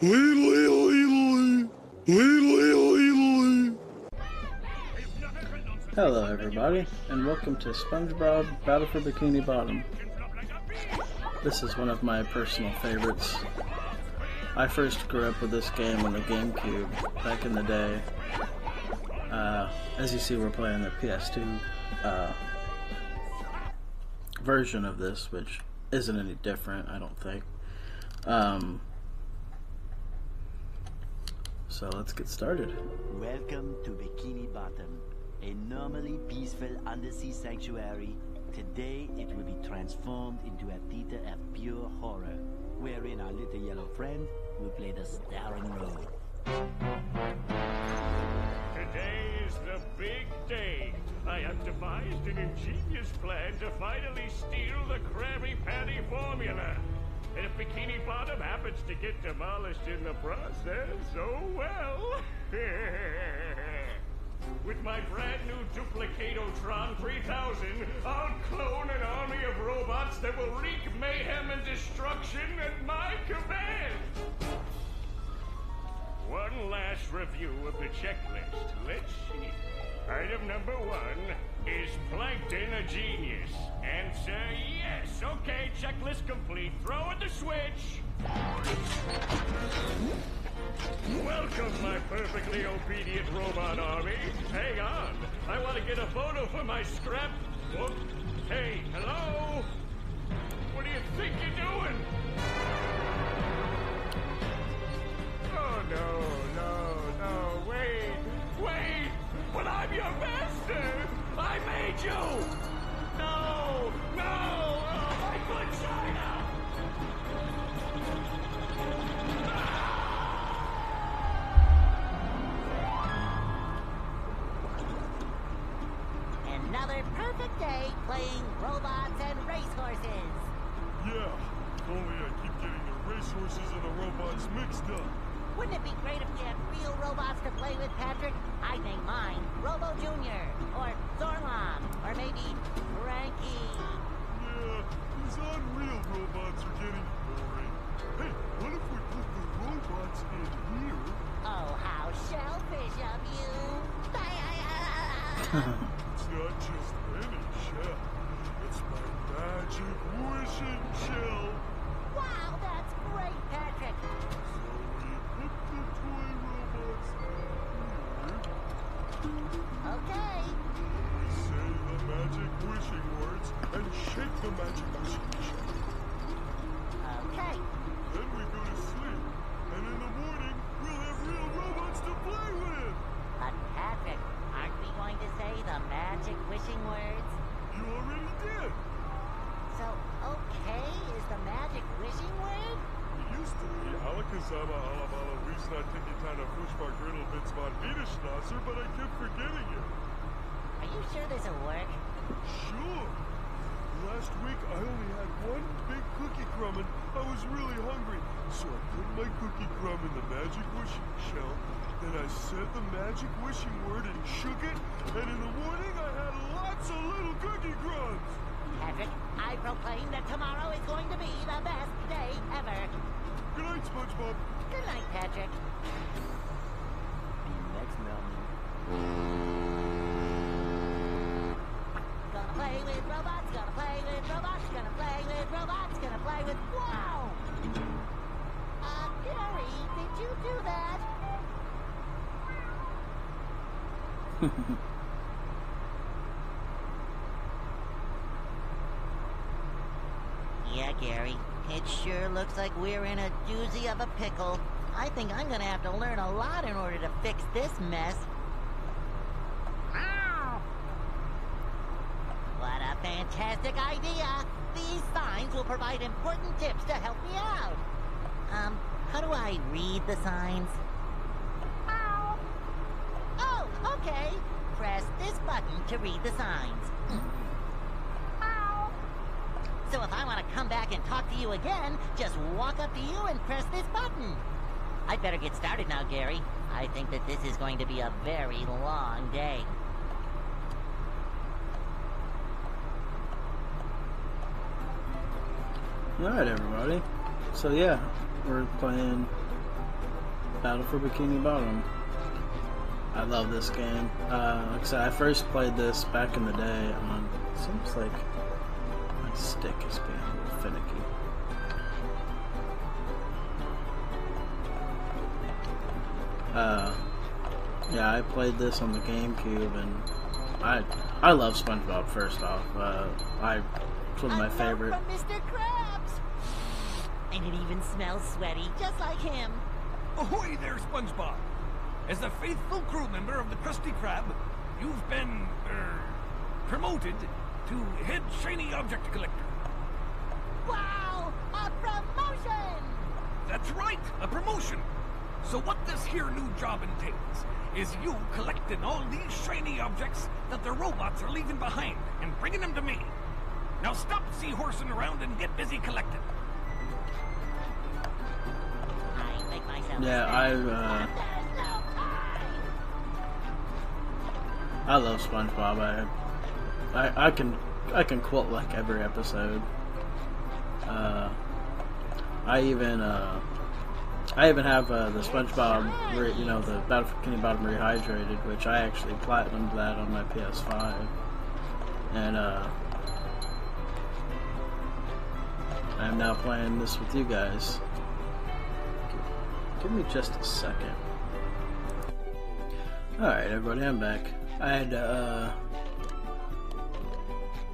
Hello everybody, and welcome to SpongeBob Battle for Bikini Bottom. This is one of my personal favorites. I first grew up with this game on the GameCube back in the day. As you see, we're playing the PS2 version of this, which isn't any different, I don't think. So let's get started. Welcome to Bikini Bottom, a normally peaceful undersea sanctuary. Today it will be transformed into a theater of pure horror, wherein our little yellow friend will play the starring role. Today is the big day. I have devised an ingenious plan to finally steal the Krabby Patty formula. And if Bikini Bottom happens to get demolished in the process, oh well. With my brand new Duplicatotron 3000, I'll clone an army of robots that will wreak mayhem and destruction at my command. One last review of the checklist. Let's see. Item number 1, is Plankton a genius? Answer yes. Okay, checklist complete. Throw in the switch. Welcome, my perfectly obedient robot army. Hang on. I want to get a photo for my scrapbook. Hey, hello? What do you think you're doing? Oh, no, wait! But I'm your master! I made you! No! Oh, my good China! Another perfect day playing robots and racehorses. Yeah, only I keep getting the racehorses and the robots mixed up. Wouldn't it be great if we had real robots to play with, Patrick? I'd name mine Robo Jr. or Zorlon or maybe Frankie. Yeah, these unreal robots are getting boring. Hey, what if we put the robots in here? Oh, how shellfish of you. It's not just any shell. It's my magic wishing shell. Wow, that's great, Patrick. So we put the toy robots in here. Okay. We say the magic wishing words and shake the magic wishing shell. Okay. Then we go to sleep, and in the morning we'll have real robots to play with. But Patrick, aren't we going to say the magic wishing words? You already did. So, okay is the magic wishing word? It used to be Alakazama Alabala Wiesna Tikitana Fushbar Griddle Bits von Wiederschnauzer, but I kept forgetting it. Are you sure this'll work? Sure. Last week I only had one big cookie crumb and I was really hungry. So I put my cookie crumb in the magic wishing shell, then I said the magic wishing word and shook it, and in the morning I had lots of little cookie crumbs. Patrick, I proclaim that tomorrow is going to be the best day ever. Good night, SpongeBob. Good night, Patrick. Next morning. Gonna play with robots, gonna play with robots, gonna play with robots, gonna play with... Wow! Gary, did you do that? Yeah, Gary. It sure looks like we're in a doozy of a pickle. I think I'm gonna have to learn a lot in order to fix this mess. Ow! What a fantastic idea! These signs will provide important tips to help me out. How do I read the signs? Ow! Oh, okay. Press this button to read the signs. Ow! So if I want to come back and talk to you again, just walk up to you and press this button. I'd better get started now, Gary. I think that this is going to be a very long day. Alright everybody, so yeah, we're playing Battle for Bikini Bottom. I love this game. Like I said, I first played this back in the day on... Seems like my stick is being a little finicky. Yeah, I played this on the GameCube, and I love SpongeBob. First off, it's one of my favorite. From Mr. Krabs, and it even smells sweaty, just like him. Ahoy there, SpongeBob! As a faithful crew member of the Krusty Krab, you've been, promoted to head shiny object collector. Wow, a promotion! That's right, a promotion. So what this here new job entails is you collecting all these shiny objects that the robots are leaving behind and bringing them to me. Now stop seahorsing around and get busy collecting. I make myself Yeah, I love SpongeBob. I can quote like every episode. I even have the SpongeBob, you know, the Battle for Bikini Bottom Rehydrated, which I actually platinumed that on my PS5, and I'm now playing this with you guys. Give me just a second. Alright, everybody, I'm back.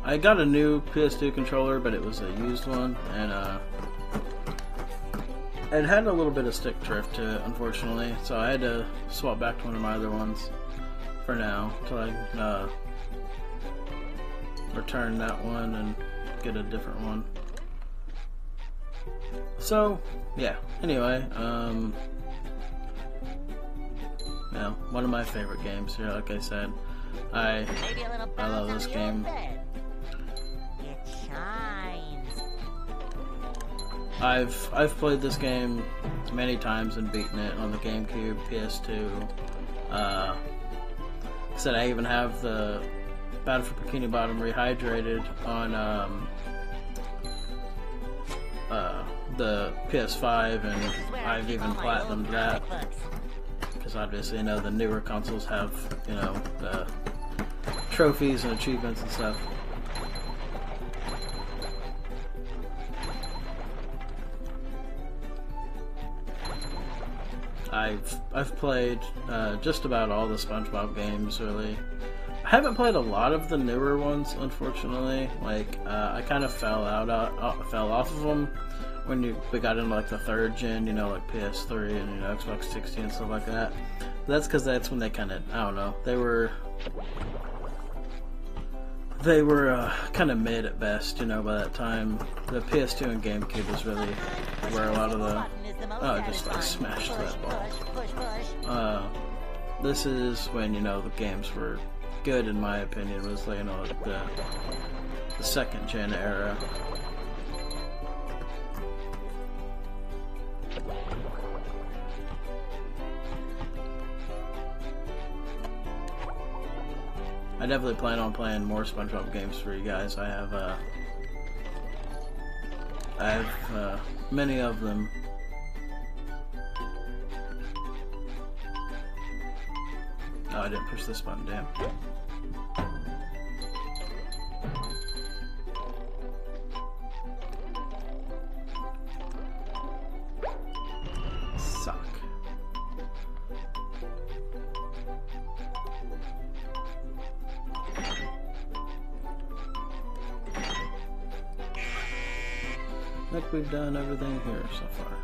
I got a new PS2 controller, but it was a used one, and it had a little bit of stick drift to it, unfortunately, so I had to swap back to one of my other ones for now, till I return that one and get a different one. So, yeah, anyway, yeah, one of my favorite games here, like I said. I love this game. It shines. I've played this game many times and beaten it on the GameCube, PS2. Said I even have the Battle for Bikini Bottom Rehydrated on the PS5, and I've even platinumed that. Because obviously, you know, the newer consoles have, you know, the trophies and achievements and stuff. I've played just about all the SpongeBob games, really. I haven't played a lot of the newer ones, unfortunately. Like, I kind of fell off of them when we got into like the third gen, you know, like PS3 and, you know, Xbox 360 and stuff like that. But that's because that's when they kind of, I don't know, they were kind of mid at best, you know, by that time. The PS2 and GameCube was really where a lot of the... Oh, I just like smashed that ball. This is when, you know, the games were good, in my opinion. Was, you know, like the second gen era. I definitely plan on playing more SpongeBob games for you guys. I have many of them. Oh, I didn't push this button, damn. Suck. I think we've done everything here so far.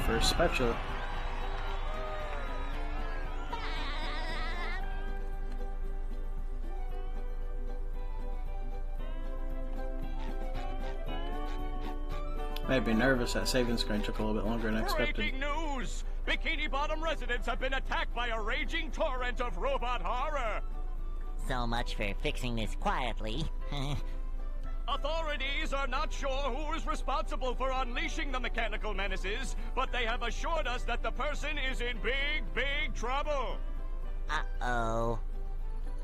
First spatula. Made me nervous. That saving screen took a little bit longer than expected. Breaking news! Bikini Bottom residents have been attacked by a raging torrent of robot horror! So much for fixing this quietly. Authorities are not sure who is responsible for unleashing the mechanical menaces, but they have assured us that the person is in big, big trouble. Uh-oh.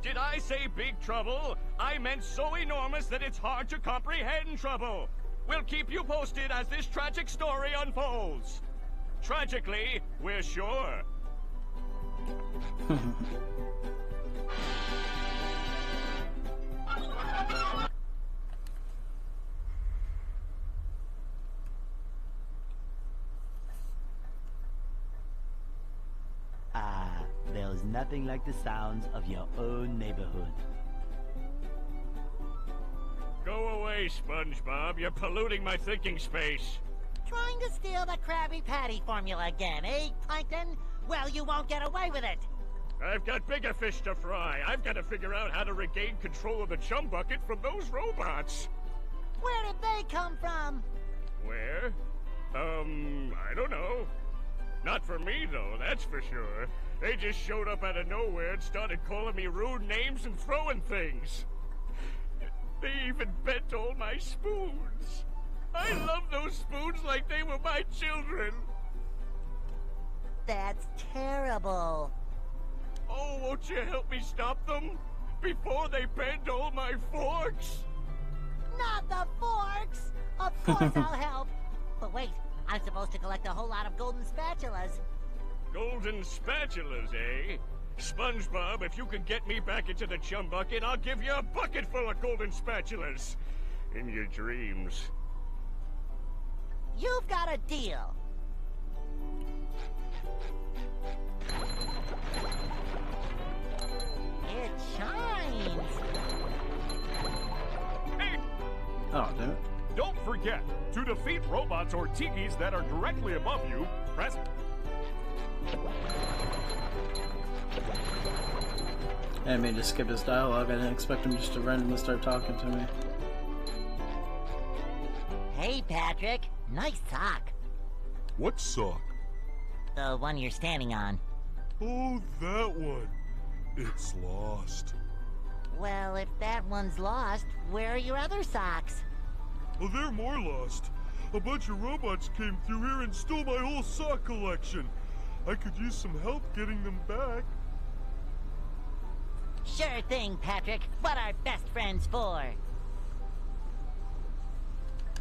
Did I say big trouble? I meant so enormous that it's hard to comprehend trouble. We'll keep you posted as this tragic story unfolds. Tragically, we're sure. There's nothing like the sounds of your own neighborhood. Go away, SpongeBob. You're polluting my thinking space. Trying to steal the Krabby Patty formula again, eh, Plankton? Well, you won't get away with it. I've got bigger fish to fry. I've got to figure out how to regain control of the chum bucket from those robots. Where did they come from? Where? I don't know. Not for me, though, that's for sure. They just showed up out of nowhere and started calling me rude names and throwing things. They even bent all my spoons. I love those spoons like they were my children. That's terrible. Oh, won't you help me stop them? Before they bend all my forks? Not the forks! Of course I'll help. But wait, I'm supposed to collect a whole lot of golden spatulas. Golden spatulas, eh? SpongeBob, if you can get me back into the chum bucket, I'll give you a bucket full of golden spatulas. In your dreams. You've got a deal. It shines. Hey! Oh, damn it. Don't forget, to defeat robots or tikis that are directly above you, press... I didn't mean to skip his dialogue. I didn't expect him just to randomly start talking to me. Hey, Patrick. Nice sock. What sock? The one you're standing on. Oh, that one. It's lost. Well, if that one's lost, where are your other socks? Oh, they're more lost. A bunch of robots came through here and stole my whole sock collection. I could use some help getting them back. Sure thing, Patrick. What are best friends for?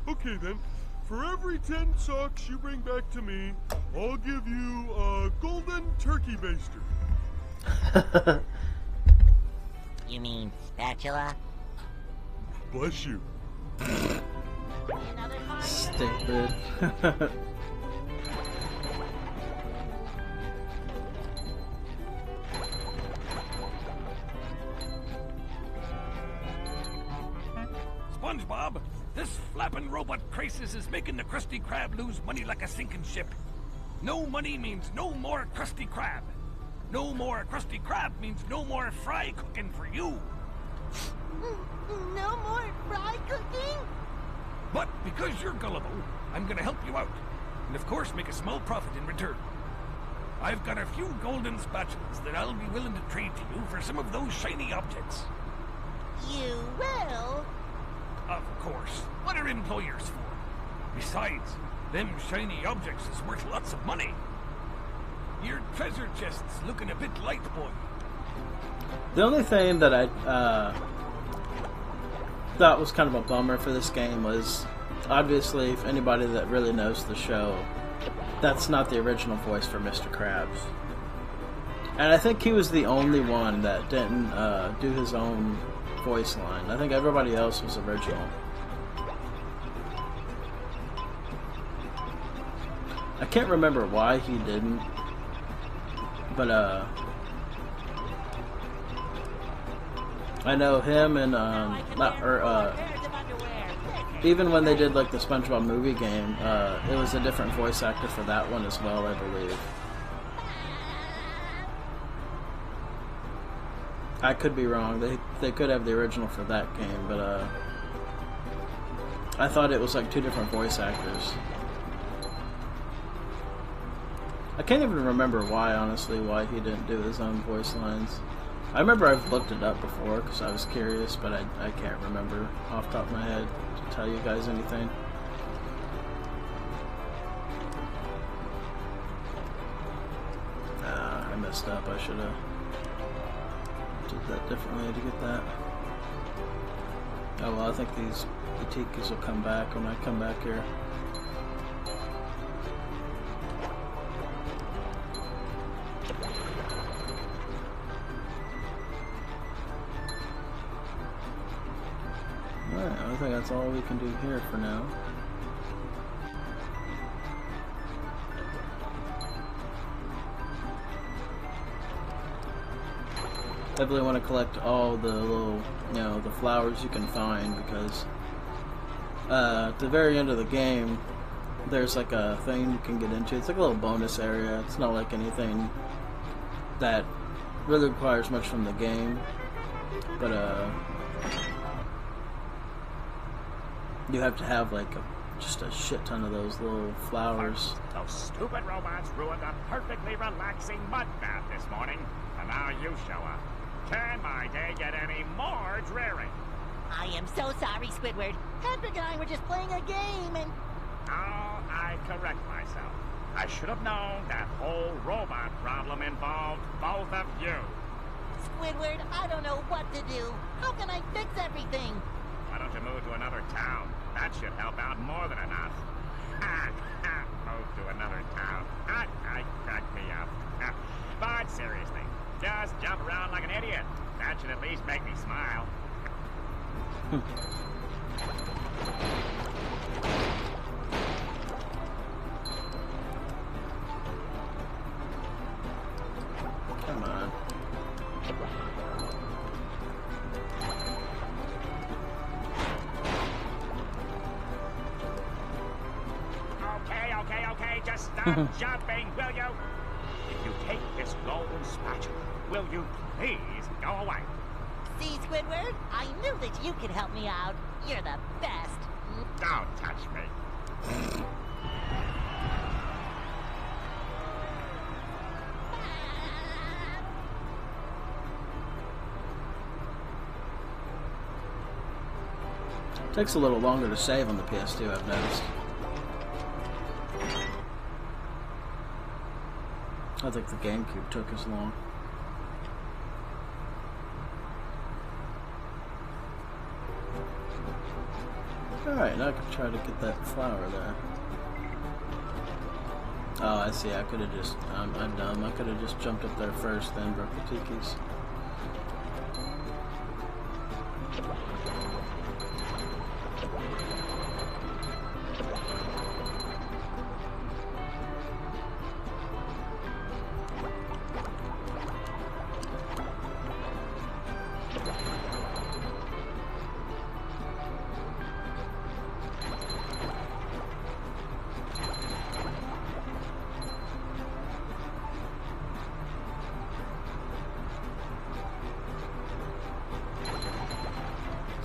Okay then, for every 10 socks you bring back to me, I'll give you a golden turkey baster. You mean spatula? Bless you. Another card? Stupid. SpongeBob, this flapping robot crisis is making the Krusty Krab lose money like a sinking ship. No money means no more Krusty Krab. No more Krusty Krab means no more fry cooking for you. No more fry cooking? But because you're gullible, I'm gonna help you out. And of course make a small profit in return. I've got a few golden spatulas that I'll be willing to trade to you for some of those shiny objects. You will? Of course. What are employers for? Besides, them shiny objects is worth lots of money. Your treasure chest's looking a bit light, boy. The only thing that I thought was kind of a bummer for this game was, obviously, if anybody that really knows the show, that's not the original voice for Mr. Krabs. And I think he was the only one that didn't do his own voice line. I think everybody else was original. I can't remember why he didn't, but I know him and even when they did like the SpongeBob movie game, it was a different voice actor for that one as well, I believe. I could be wrong. They could have the original for that game, but I thought it was like two different voice actors. I can't even remember why, honestly, why he didn't do his own voice lines. I remember I've looked it up before because I was curious, but I can't remember off the top of my head to tell you guys anything. I messed up. I should have that differently to get that. Oh well, I think these Bikinis will come back when I come back here. Alright, I think that's all we can do here for now. Definitely want to collect all the little, you know, the flowers you can find, because at the very end of the game, there's like a thing you can get into. It's like a little bonus area. It's not like anything that really requires much from the game, but you have to have like just a shit ton of those little flowers. Those stupid robots ruined a perfectly relaxing mud bath this morning, and now you show up. Can my day get any more dreary? I am so sorry, Squidward. Hedwig and I were just playing a game and... Oh, I correct myself. I should have known that whole robot problem involved both of you. Squidward, I don't know what to do. How can I fix everything? Why don't you move to another town? That should help out more than enough. Move to another town. I cracked me up. But seriously, just jump around like an idiot. That should at least make me smile. Come on. Okay, just stop jumping, will you? If you take this golden spatula, will you please go away? See, Squidward? I knew that you could help me out. You're the best. Don't touch me. Takes a little longer to save on the PS2, I've noticed. I think the GameCube took as long. Alright, now I can try to get that flower there. Oh, I see. I could have just... I'm dumb. I could have just jumped up there first, then broke the tikis.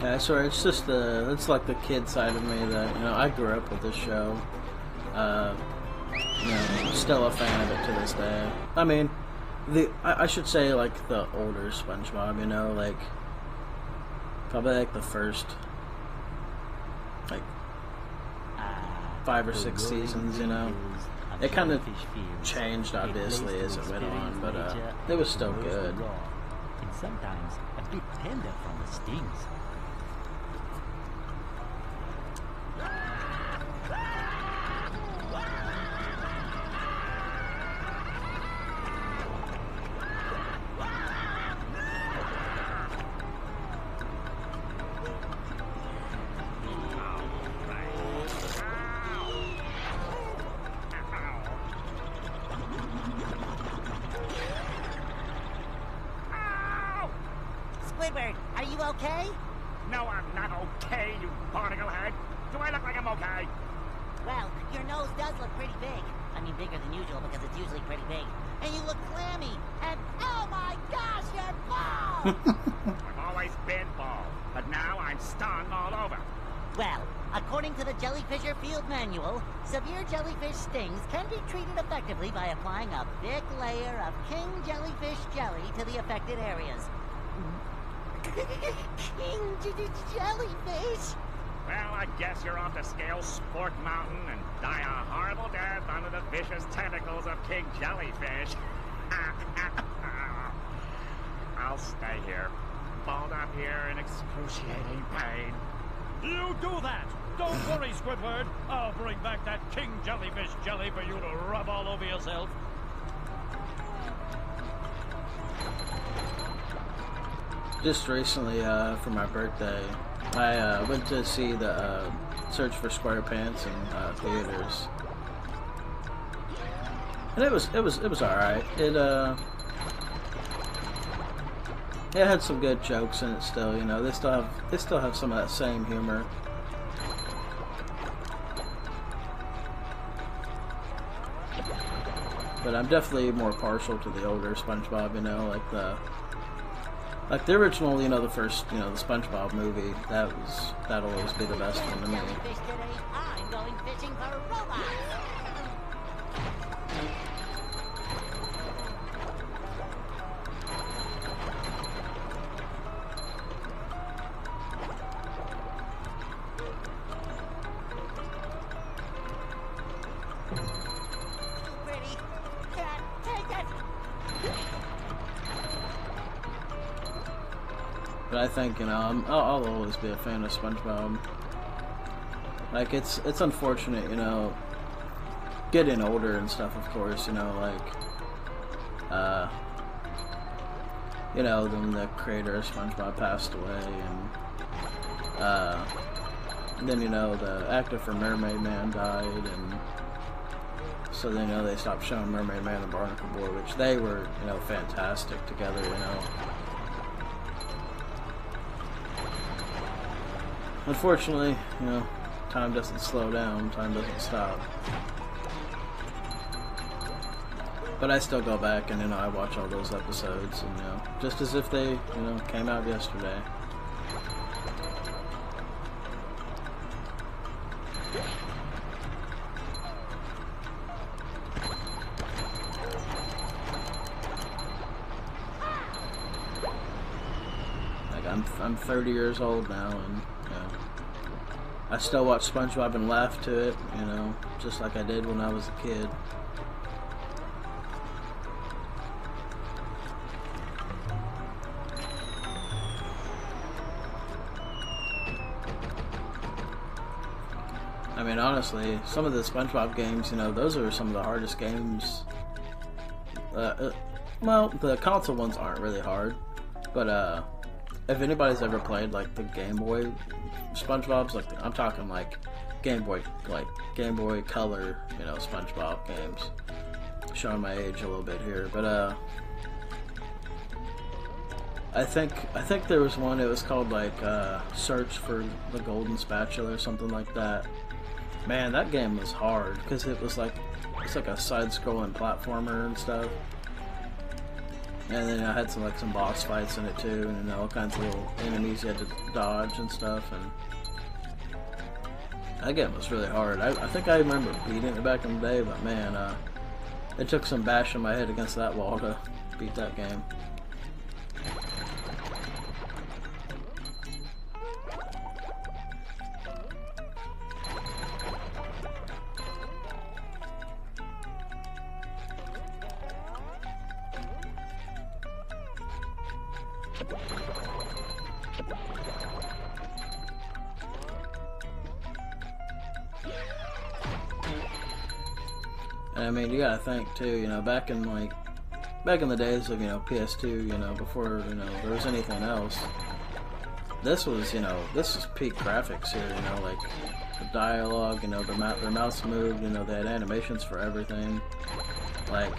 Yeah, sorry, it's just it's like the kid side of me that, you know, I grew up with this show. You know, still a fan of it to this day. I mean, I should say like the older SpongeBob, you know, like probably like the first like 5 or 6 seasons, you know. It kind of changed obviously as it went on, but it was still good. And sometimes a bit tender from the stings. Squidward, are you okay? No, I'm not okay, you barnacle head. Do I look like I'm okay? Well, your nose does look pretty big. I mean, bigger than usual because it's usually pretty big. And you look clammy. And, oh my gosh, you're bald! I've always been bald, but now I'm stung all over. Well, according to the Jellyfisher Field Manual, severe jellyfish stings can be treated effectively by applying a thick layer of king jellyfish jelly to the affected areas. King jellyfish? Well, I guess you're off to scale Sport Mountain and die a horrible death under the vicious tentacles of King Jellyfish. I'll stay here. Balled up here in excruciating pain. You do that! Don't worry, Squidward. I'll bring back that king jellyfish jelly for you to rub all over yourself. Just recently, for my birthday, I went to see the Search for SquarePants in theaters, and it was all right. It had some good jokes in it still. You know, they still have some of that same humor. But I'm definitely more partial to the older SpongeBob. You know, like the original. You know, the first. You know, the SpongeBob movie. That'll always be the best one to me. Jellyfish today, I'm going fishing for robots. Pretty. Can't take it. But I think, you know, I'll always be a fan of SpongeBob. Like, it's unfortunate, you know, getting older and stuff, of course, you know, like, you know, then the creator of SpongeBob passed away, and then, you know, the actor for Mermaid Man died, and so then, you know, they stopped showing Mermaid Man and Barnacle Boy, which they were, you know, fantastic together, you know. Unfortunately, you know, time doesn't slow down, time doesn't stop. But I still go back and, you know, I watch all those episodes, and, you know, just as if they, you know, came out yesterday. Like, I'm 30 years old now, and, you know, I still watch SpongeBob and laugh to it, you know, just like I did when I was a kid. I mean, honestly, some of the SpongeBob games, you know, those are some of the hardest games. Well, the console ones aren't really hard, but if anybody's ever played like the Game Boy SpongeBob's, like I'm talking like Game Boy Color, you know, SpongeBob games. Showing my age a little bit here, but I think there was one. It was called like Search for the Golden Spatula or something like that. Man, that game was hard because it's like a side-scrolling platformer and stuff. And then I had some boss fights in it too, and, you know, all kinds of little enemies you had to dodge and stuff. And that game was really hard. I think I remember beating it back in the day, but man, it took some bashing my head against that wall to beat that game. And I mean, you gotta think too, you know, back in the days of, you know, PS2, you know, before, you know, there was anything else, this was peak graphics here, you know, like the dialogue, you know, their mouse moved, you know, they had animations for everything. Like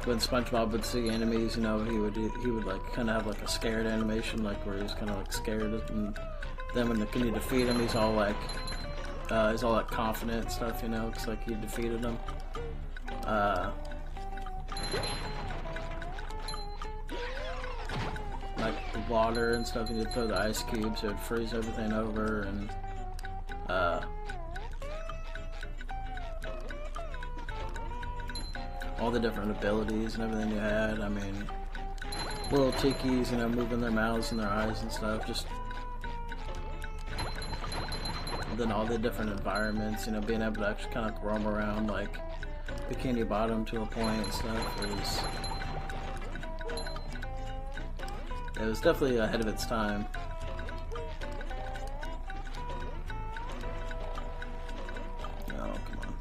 when SpongeBob would see enemies, you know, he would like kind of have like a scared animation, like where he's kind of like scared, and then when you defeat him, he's all like confident and stuff, you know, it's like he defeated him. Like the water and stuff, and you'd throw the ice cubes, it would freeze everything over, and all the different abilities and everything you had. I mean, little tikis, you know, moving their mouths and their eyes and stuff, just. And then all the different environments, you know, being able to actually kind of roam around like Bikini Bottom to a point and stuff. It was definitely ahead of its time. Oh, come on.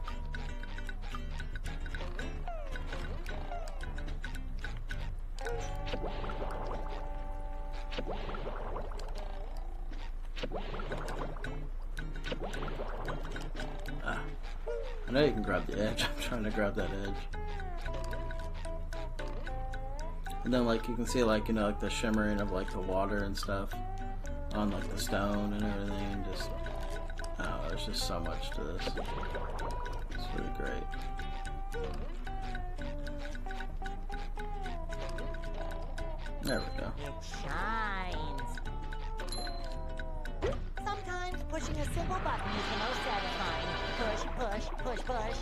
Ah. I know you can grab the edge. I'm trying to grab that edge. And then, like, you can see, like, you know, like the shimmering of, like, the water and stuff on, like, the stone and everything. And just, oh, there's just so much to this. It's really great. There we go. It shines. Sometimes pushing a simple button is the most satisfying. Push, push, push, push.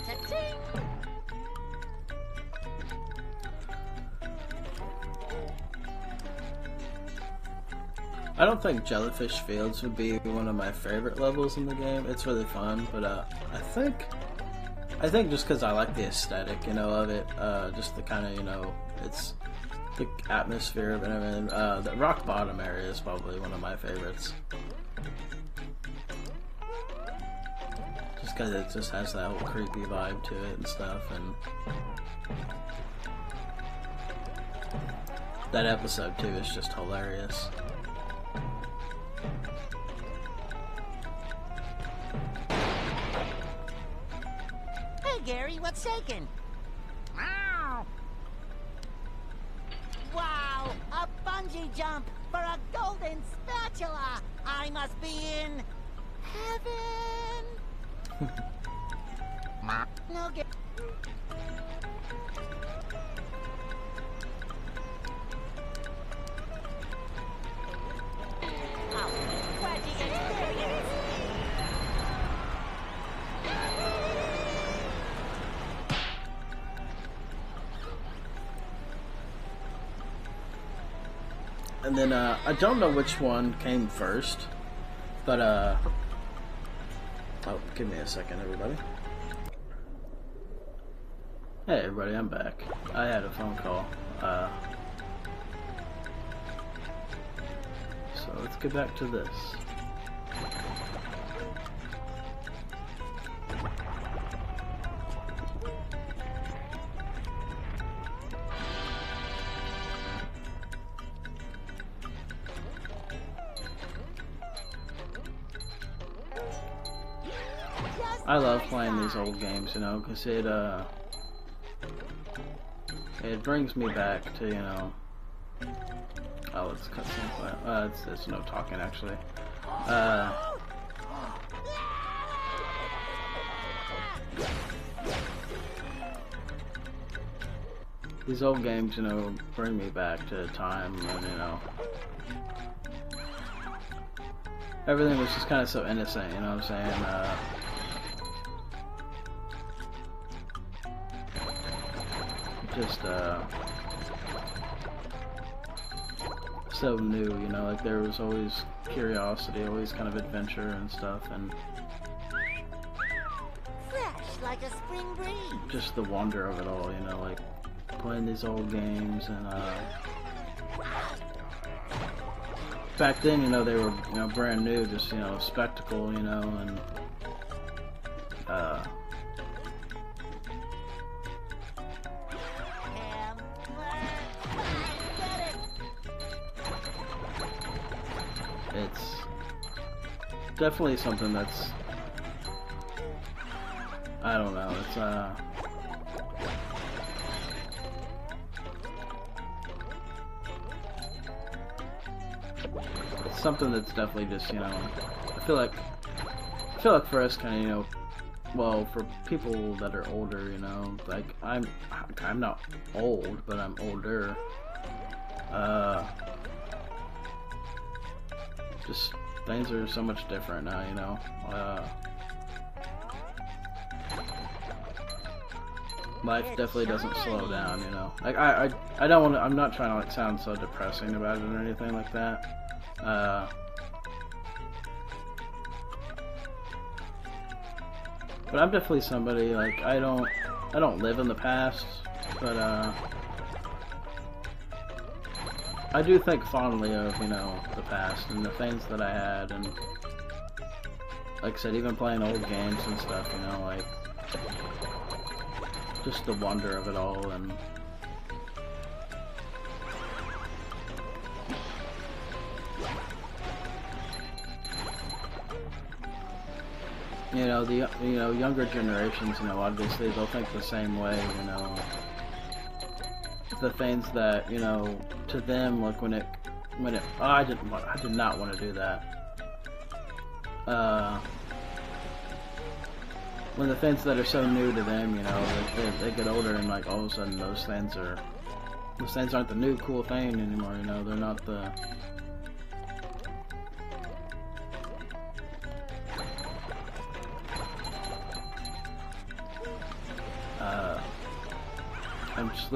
Cha-ching! I don't think Jellyfish Fields would be one of my favorite levels in the game. It's really fun, but I think just because I like the aesthetic, you know, of it, just the kind of, you know, it's the atmosphere of it and everything. The rock bottom area is probably one of my favorites. Just because it just has that whole creepy vibe to it and stuff, and that episode too is just hilarious. Hey, Gary, what's shaking? Wow! Wow! A bungee jump for a golden spatula! I must be in heaven! No, get. Oh, tragic experience! And then, I don't know which one came first, but, oh, give me a second, everybody. Hey, everybody, I'm back. I had a phone call, so let's get back to this. I love playing these old games, you know, because it brings me back to, you know, oh, it's cutscene, it's no talking, actually, these old games, you know, bring me back to a time when, you know, everything was just kind of so innocent, you know what I'm saying, just so new, you know, like there was always curiosity, always kind of adventure and stuff, and Fresh like a spring breeze. just the wonder of it all, you know, like playing these old games. And back then, you know, they were, you know, brand new, just, you know, spectacle, you know, and it's definitely something that's, I don't know, it's something that's definitely just, you know, I feel like for us, kind of, you know, well, for people that are older, you know, like I'm not old, but I'm older, just things are so much different now, you know. life definitely doesn't slow down, you know. Like I don't want to. I'm not trying to like sound so depressing about it or anything like that. But I'm definitely somebody like I don't live in the past, but I do think fondly of, you know, the past and the things that I had, and like I said, even playing old games and stuff, you know, like just the wonder of it all. And you know, the younger generations, you know, obviously they'll think the same way, you know. The things that, you know, to them, like when it oh, I did not want to do that. When the things that are so new to them, you know, they get older and like all of a sudden those things aren't the new cool thing anymore, you know. They're not the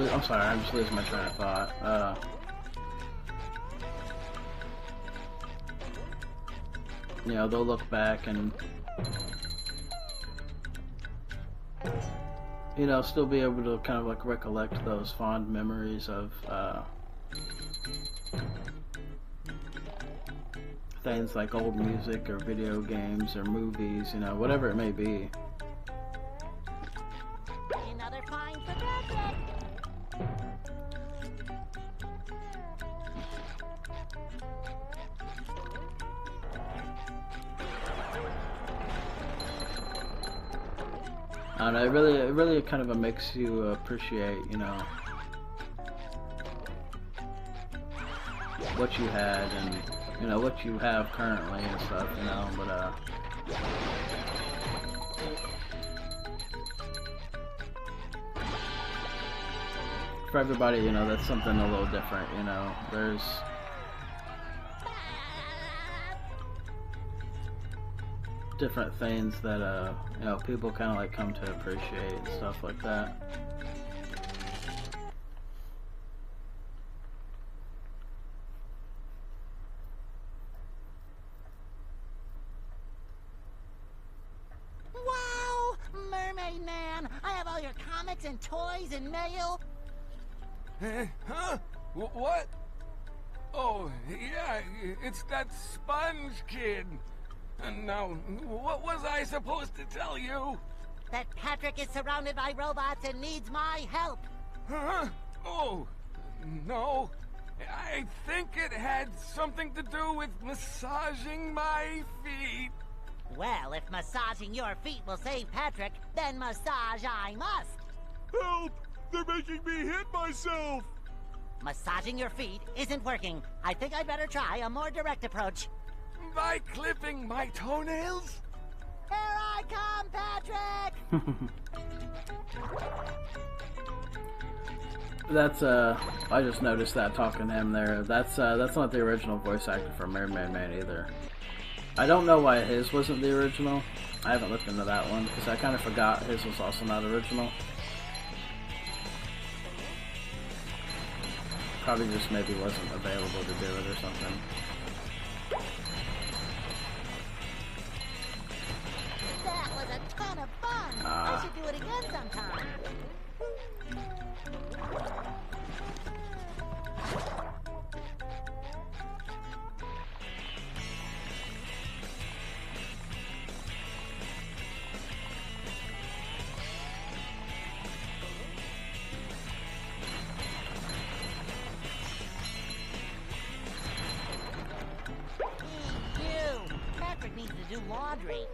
I'm sorry, I'm just losing my train of thought. You know, they'll look back and, you know, still be able to kind of like recollect those fond memories of things like old music or video games or movies, you know, whatever it may be. Another find for Patrick. And it really kind of makes you appreciate, you know, what you had and, you know, what you have currently and stuff, you know. But for everybody, you know, that's something a little different, you know. There's different things that you know, people kind of like come to appreciate and stuff like that. Wow, Mermaid Man! I have all your comics and toys and mail. Huh? What? Oh, yeah, it's that Sponge Kid. And now, what was I supposed to tell you? That Patrick is surrounded by robots and needs my help. Huh? Oh, no. I think it had something to do with massaging my feet. Well, if massaging your feet will save Patrick, then massage I must. Help! They're making me hit myself! Massaging your feet isn't working. I think I'd better try a more direct approach. By clipping my toenails? Here I come, Patrick! That's I just noticed that talking to him there. That's not the original voice actor for Mermaid Man either. I don't know why his wasn't the original. I haven't looked into that one because I kind of forgot his was also not original. Probably just maybe wasn't available to do it or something. That was a ton of fun! I should do it again sometime. You! Patrick needs to do laundry.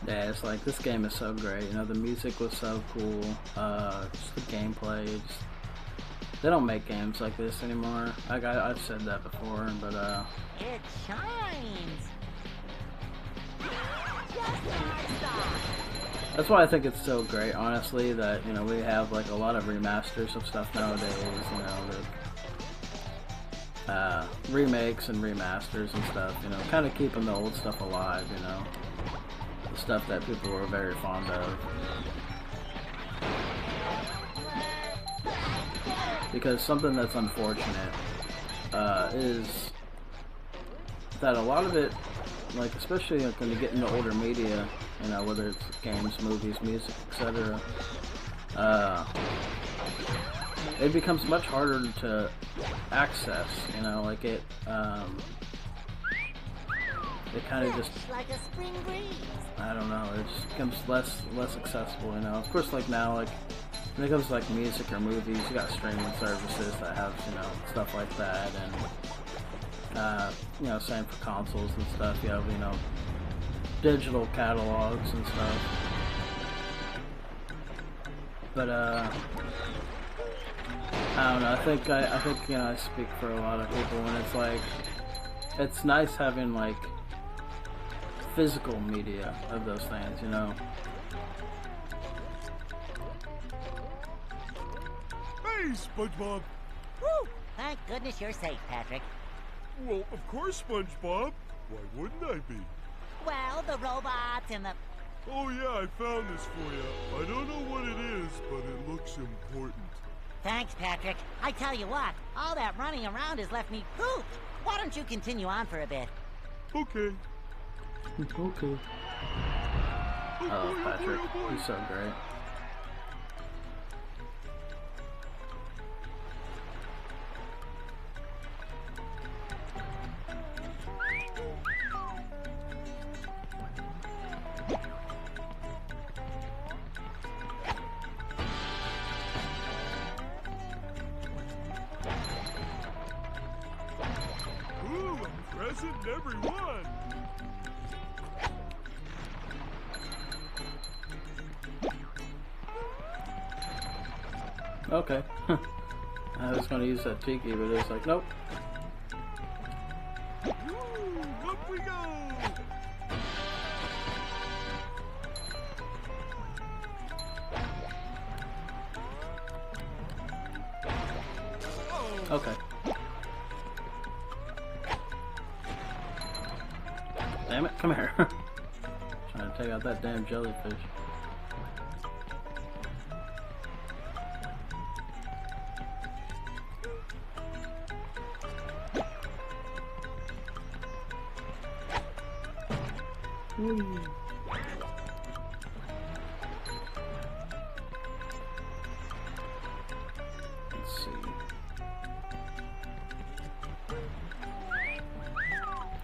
Yeah, it's like, this game is so great, you know, the music was so cool, just the gameplay, they don't make games like this anymore. Like, I've said that before, but, It shines! Just like that! that's why I think it's so great, honestly, that, you know, we have, like, a lot of remasters of stuff nowadays, you know, that remakes and remasters and stuff, you know, kind of keeping the old stuff alive, you know, the stuff that people were very fond of. Because something that's unfortunate is that a lot of it, like especially like when you get into older media, you know, whether it's games, movies, music, etc., it becomes much harder to access, you know, like it kind of just, like a spring breeze. I don't know, it just becomes less accessible, you know. Of course, like now, like when it comes to like music or movies, you got streaming services that have, you know, stuff like that, and you know, same for consoles and stuff. You have, you know, digital catalogs and stuff. But I don't know. I think you know, I speak for a lot of people when it's like, it's nice having like physical media of those things, you know. Hey, SpongeBob! Woo! Thank goodness you're safe, Patrick. Well, of course, SpongeBob. Why wouldn't I be? Well, the robots and the... Oh yeah, I found this for you. I don't know what it is, but it looks important. Thanks, Patrick. I tell you what, all that running around has left me pooped. Why don't you continue on for a bit? Okay. Okay. I love Patrick. He's so great. Ooh, a present in every one. Okay. I was gonna use that tiki, but it's like, nope. Ooh, up we go. Okay. Damn it, come here. Trying to take out that damn jellyfish. Let's see.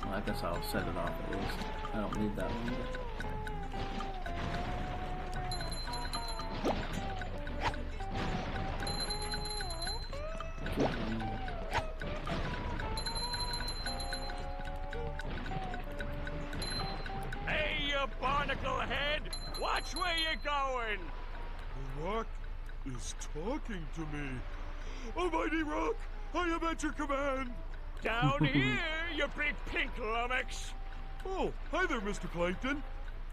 Well, I guess I'll set it off at least. I don't need that one. Hey, you barnacle head! Watch where you're going! The rock is talking to me. Almighty Rock, I am at your command. Down here, you big pink lummox! Oh, hi there, Mr. Plankton.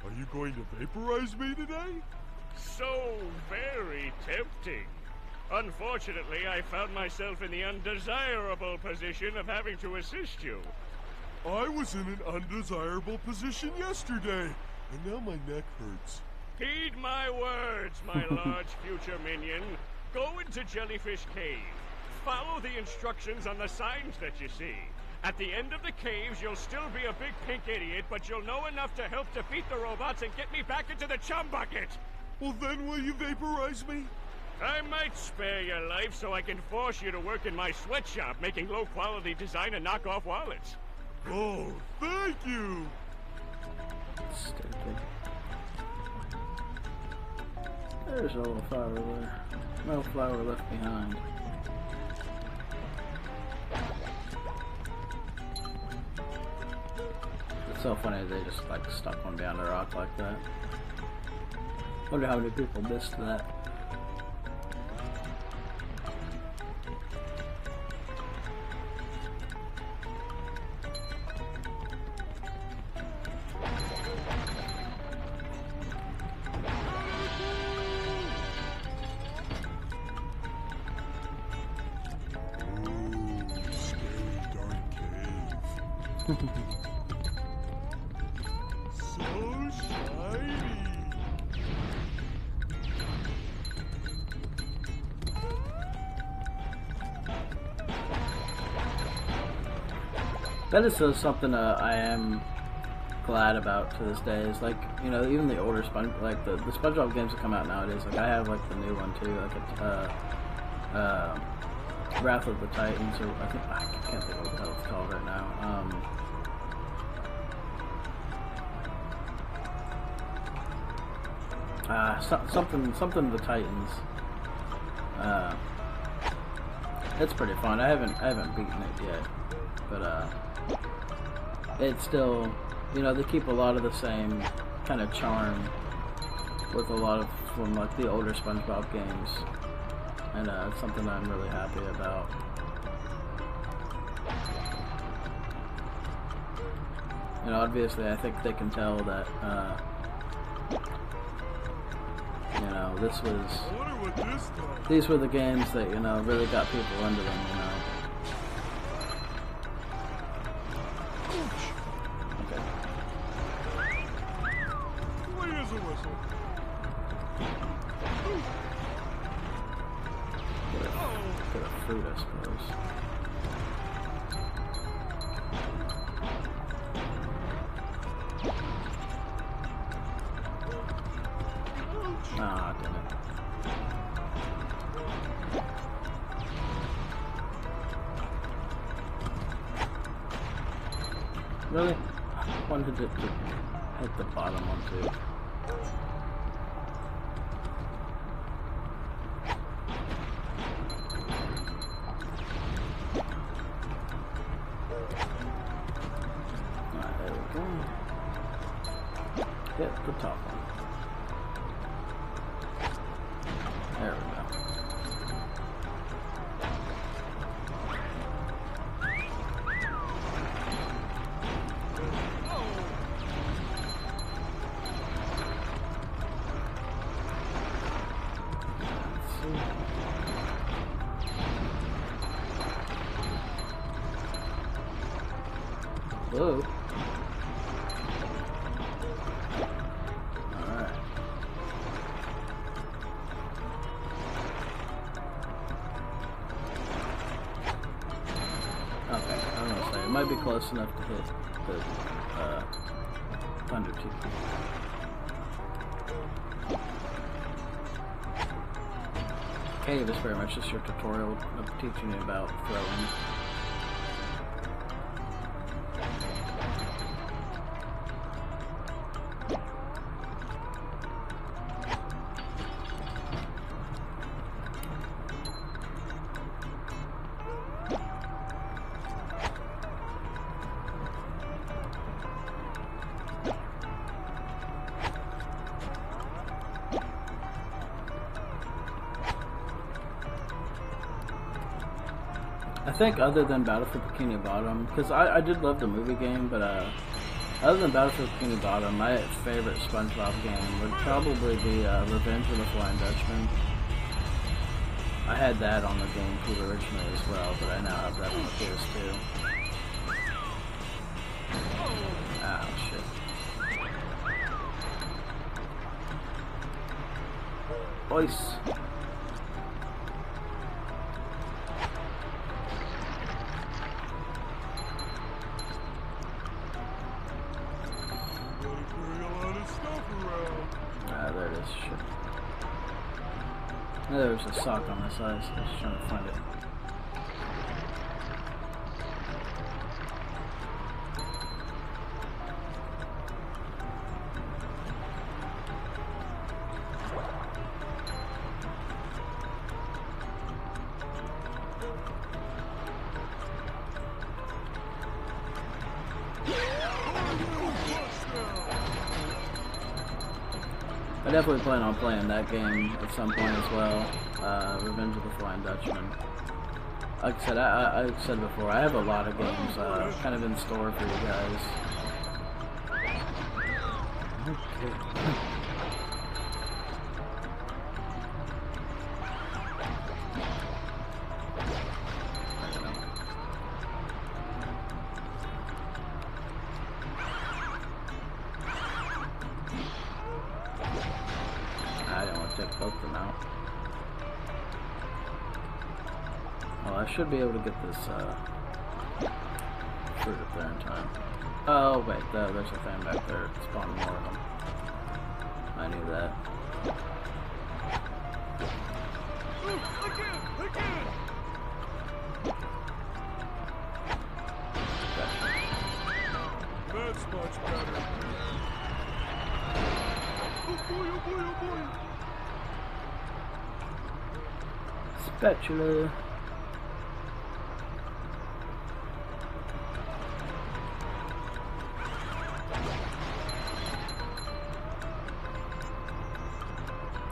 Are you going to vaporize me today? So very tempting. Unfortunately, I found myself in the undesirable position of having to assist you. I was in an undesirable position yesterday, and now my neck hurts. Heed my words, my large future minion. Go into Jellyfish Cave. Follow the instructions on the signs that you see. At the end of the caves, you'll still be a big pink idiot, but you'll know enough to help defeat the robots and get me back into the chum bucket. Well, then will you vaporize me? I might spare your life so I can force you to work in my sweatshop making low-quality design and knockoff wallets. Oh, thank you! Stupid. There's a little flower there. No flower left behind. It's so funny they just like stuck one down the rock like that. Wonder how many people missed that. Ooh, scary So shiny. That is something I am glad about to this day. Is like, you know, even the older like the SpongeBob games that come out nowadays. Like I have like the new one too, like Wrath of the Titans, or I can't think of what the hell it's called right now. Something the Titans. It's pretty fun. I haven't beaten it yet, but it's still, you know, they keep a lot of the same kind of charm with a lot of from like the older SpongeBob games, and it's something I'm really happy about. You know, obviously, I think they can tell that. You know, these were the games that, you know, really got people into them, you know. Okay. Clean as a whistle. Get a fruit, I suppose. Ah, damn it. Really? I wanted it to hit the bottom one too. Alright, there we go. Hit the top one. There we go. Whoa. Alright. Okay, I'm gonna say it might be close enough to hit the Thunder Tube. Cave is very much just your tutorial of teaching you about throwing. I think other than Battle for Bikini Bottom, because I did love the movie game, but other than Battle for Bikini Bottom, my favorite SpongeBob game would probably be Revenge of the Flying Dutchman. I had that on the GameCube originally as well, but I now have that on the PS2. Oh shit. Boys. There it is. Shit. There's a sock on this ice. I was trying to find it. I definitely plan on playing that game at some point as well. Revenge of the Flying Dutchman. Like I said, I said before, I have a lot of games kind of in store for you guys. Okay. poke them out. Well, I should be able to get this fruit up there in time. Oh wait, there's a fan back there spawning more of them. I knew that. Again! That's much better. Oh boy, oh boy, oh boy! Spatula.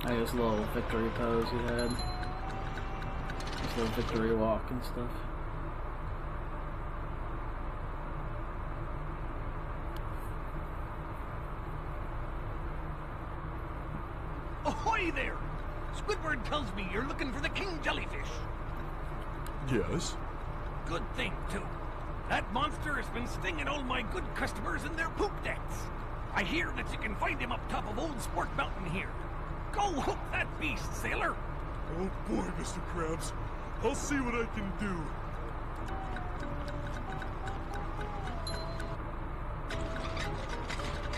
I guess a little victory pose he had. His little victory walk and stuff. Ahoy there! Squidward tells me you're looking for the king jellyfish. Yes? Good thing, too. That monster has been stinging all my good customers in their poop decks. I hear that you can find him up top of Old Sport Mountain here. Go hook that beast, sailor! Oh boy, Mr. Krabs. I'll see what I can do.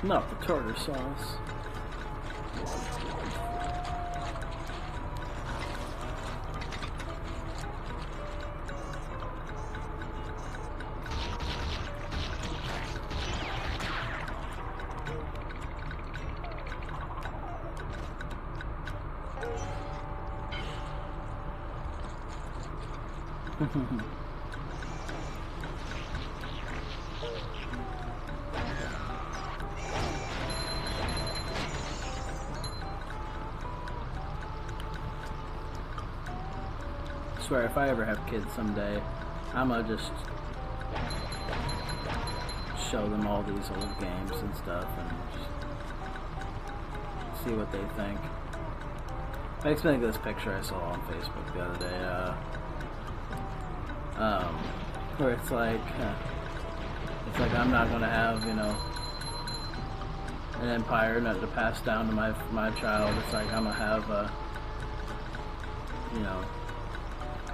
Not the tartar sauce. I swear, if I ever have kids someday, I'ma just show them all these old games and stuff and just see what they think. Makes me think of this picture I saw on Facebook the other day, where it's like I'm not gonna have, you know, an empire not to pass down to my child. It's like I'm gonna have you know,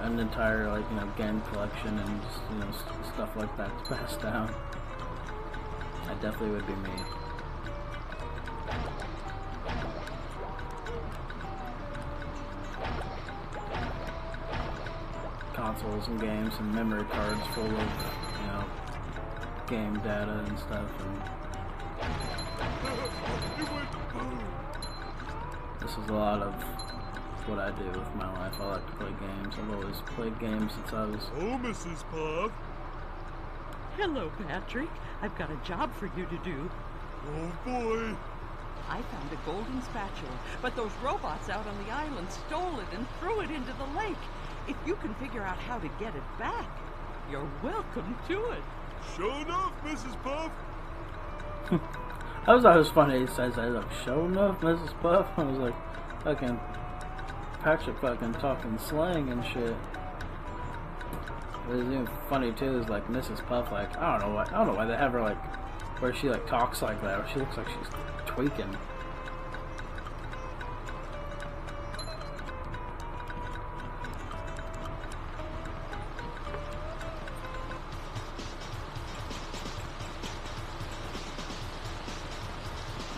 an entire, like, you know, game collection and just, you know, stuff like that to pass down. That definitely would be me. Consoles and games and memory cards full of, you know, game data and stuff. And this is a lot of what I do with my life. I like to play games. I've always played games since I was... Oh, Mrs. Puff. Hello, Patrick. I've got a job for you to do. Oh, boy. I found a golden spatula, but those robots out on the island stole it and threw it into the lake. If you can figure out how to get it back, you're welcome to it. Sure enough, Mrs. Puff. I was always funny. He says that, like, show enough, Mrs. Puff. I was like, fucking Patrick fucking talking slang and shit. What is even funny too is like Mrs. Puff, like I don't know why they have her like where she like talks like that, or she looks like she's tweaking.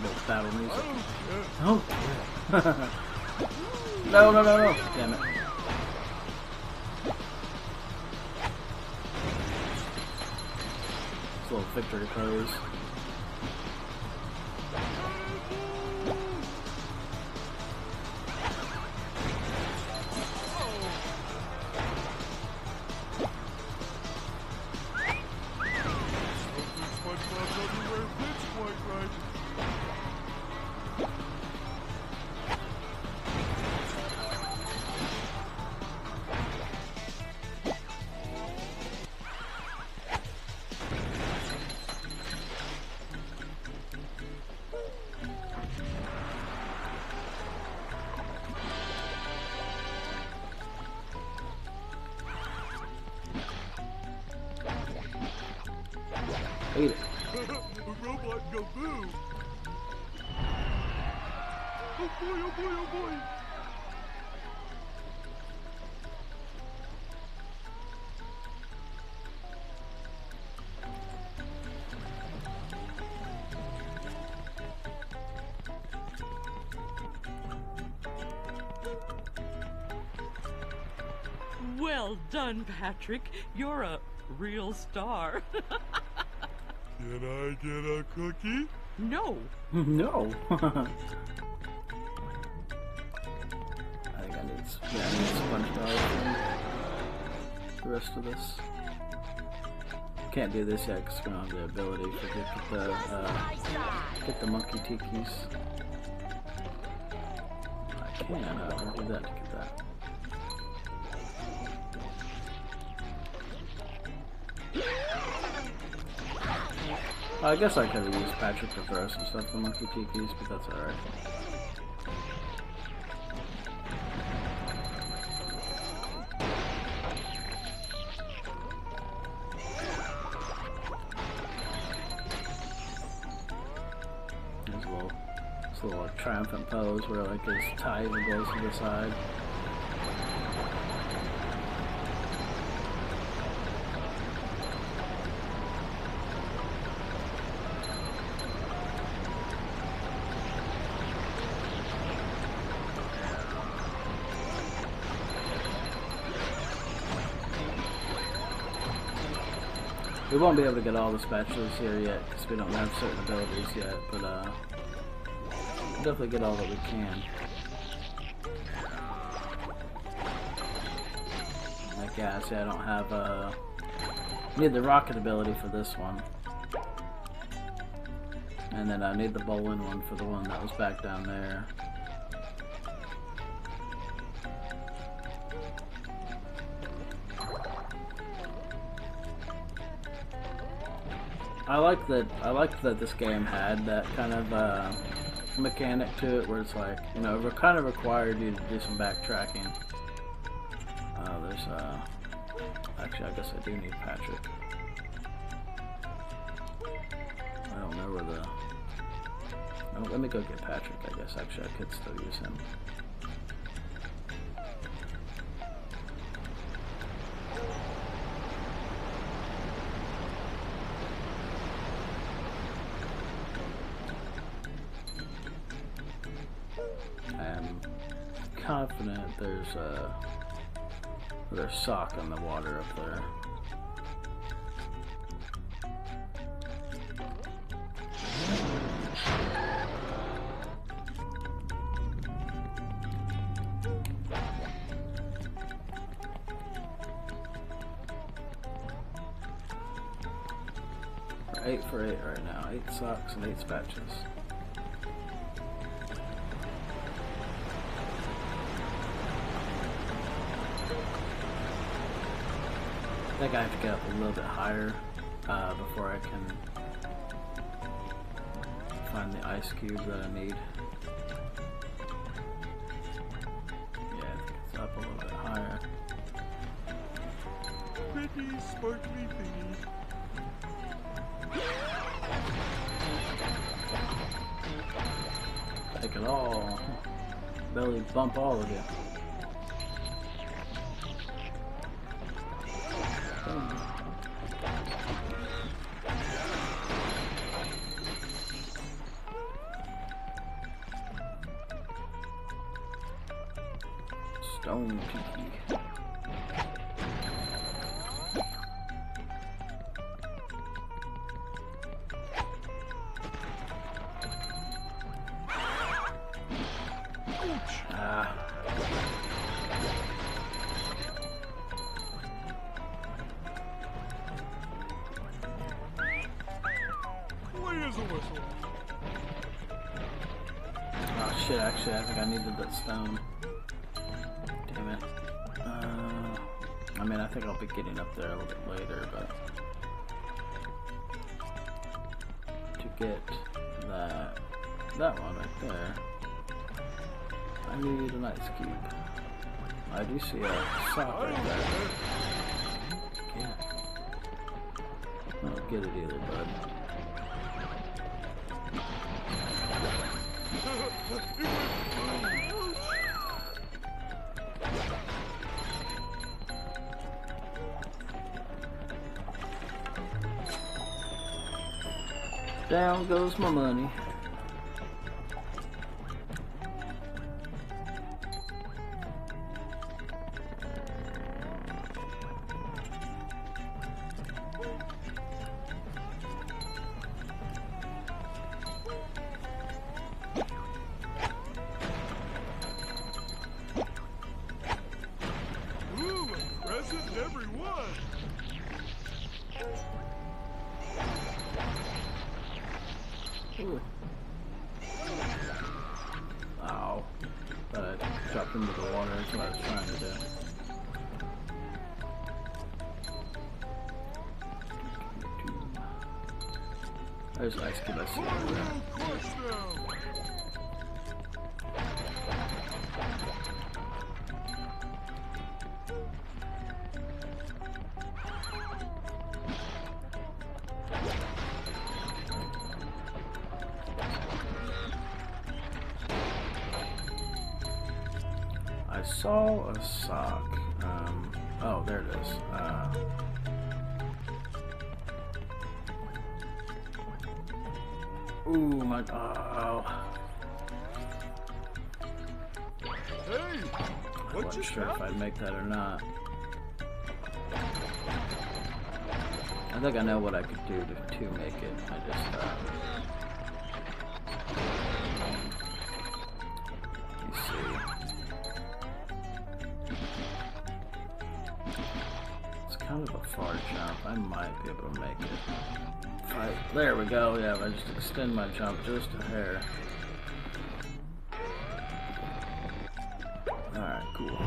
No battle music. Oh. No. Damn it. It's a little victory pose. Eat it. A robot go boo. Oh boy, oh boy, oh boy. Well done, Patrick. You're a real star. Can I get a cookie? No. No. I think I need SpongeBob for the rest of this. Can't do this yet because we don't have the ability to get the monkey tikis. I can, however, do that to get that. I guess I could have used Patrick to throw some stuff for monkey tikis, but that's alright. There's a little triumphant pose where like his tie goes to the side. We won't be able to get all the spatulas here yet because we don't have certain abilities yet, but we'll definitely get all that we can. Like, yeah, see, I don't have need the rocket ability for this one. And then I need the bowling one for the one that was back down there. I like that this game had that kind of mechanic to it where it's like, you know, it kind of required you to do some backtracking. Actually, I guess I do need Patrick. I don't know where the... Oh, let me go get Patrick, I guess. Actually, I could still use him. I'm confident there's sock in the water up there. We're 8 for 8 right now. 8 socks and 8 spatulas. I think I have to get up a little bit higher before I can find the ice cube that I need. Yeah, I think it's up a little bit higher. Pretty sparkly thingy. Take it all. Belly bump all of you. Stone tiki. Where's the whistle? Oh shit, actually I think I needed that stone. Damn it. I mean, I think I'll be getting up there a little bit later, but to get that one right there, I need an ice cube. I do see a sock right there. Can't. I don't get it either, bud. Down goes my money. a present in every one. Ooh. Ow. But I dropped into the water. That's what I was trying to do. There's Ice Cube. I see it over there. I saw a sock. Oh, there it is. Ooh, my. Oh. Hey, I wasn't sure if I'd make that or not. I think I know what I could do to make it. I just. Let me see. It's kind of a far jump. I might be able to make it. There we go. Yeah, if I just extend my jump just a hair. Alright, cool.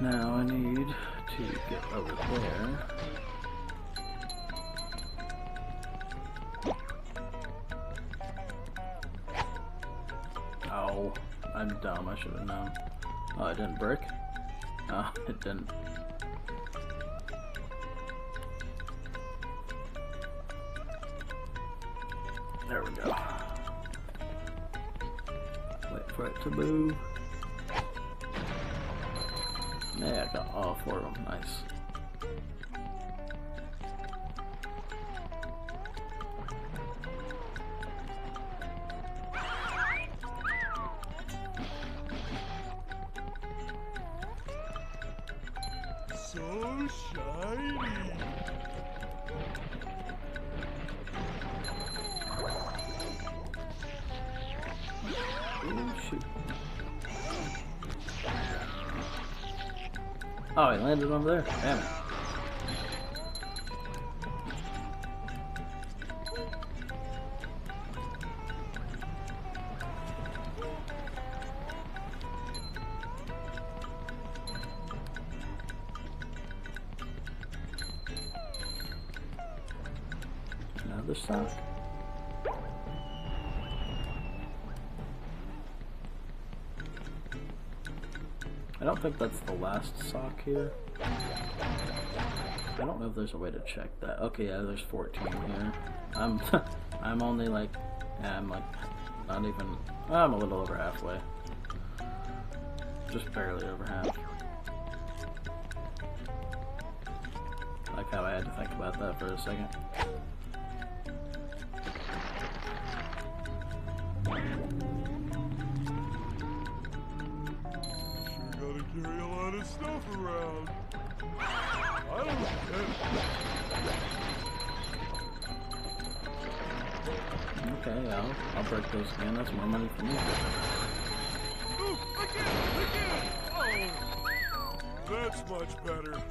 Now I need to get over there. Oh, I'm dumb. I should have known. Oh, it didn't break? Oh, it didn't. There we go. Wait for it to move. Yeah, I got all four of them. Nice. So shiny. Oh, shoot. Oh, he landed over there. Damn it. Another sock. I don't think that's the last sock here. I don't know if there's a way to check that. Okay, yeah, there's 14 here. I'm only like, yeah, I'm like, not even, I'm a little over halfway. Just barely over half. Like how I had to think about that for a second. Carry a lot of stuff around. I don't get it. Okay, I'll break those again. That's more money for me. Ooh, again! Oh, that's much better.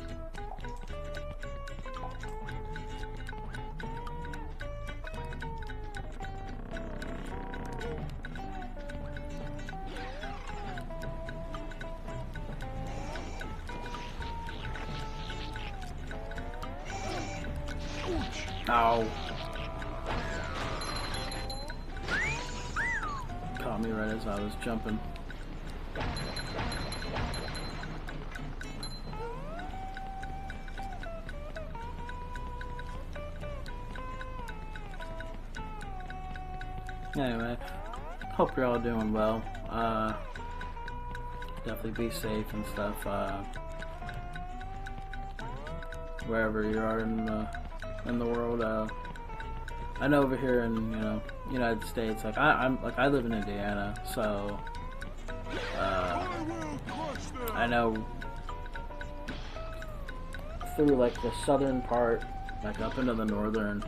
Ow. Caught me right as I was jumping. Anyway, hope you're all doing well. Definitely be safe and stuff. Wherever you are in the world. I know over here in United States, like I live in Indiana, so I know through like the southern part, like up into the northern.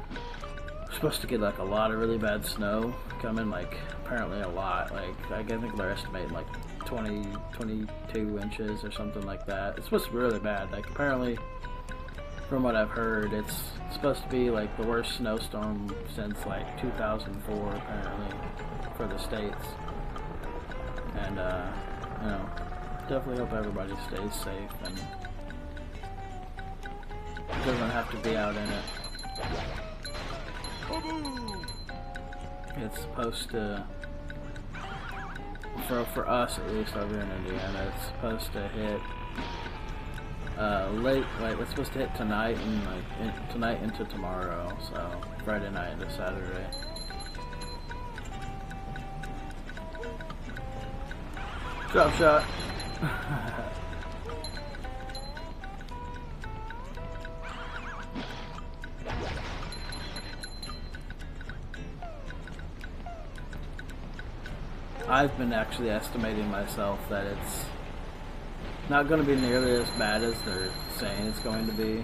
We're supposed to get like a lot of really bad snow coming, like apparently a lot. Like I think they're estimating like 22 inches or something like that. It's supposed to be really bad. Like apparently, from what I've heard, it's supposed to be like the worst snowstorm since like 2004 apparently for the States. And you know, definitely hope everybody stays safe and doesn't have to be out in it. It's supposed to, for us at least over in Indiana, it's supposed to hit late, like it's supposed to hit tonight and like tonight into tomorrow, so Friday night into Saturday. Drop shot. I've been actually estimating myself that it's not going to be nearly as bad as they're saying it's going to be,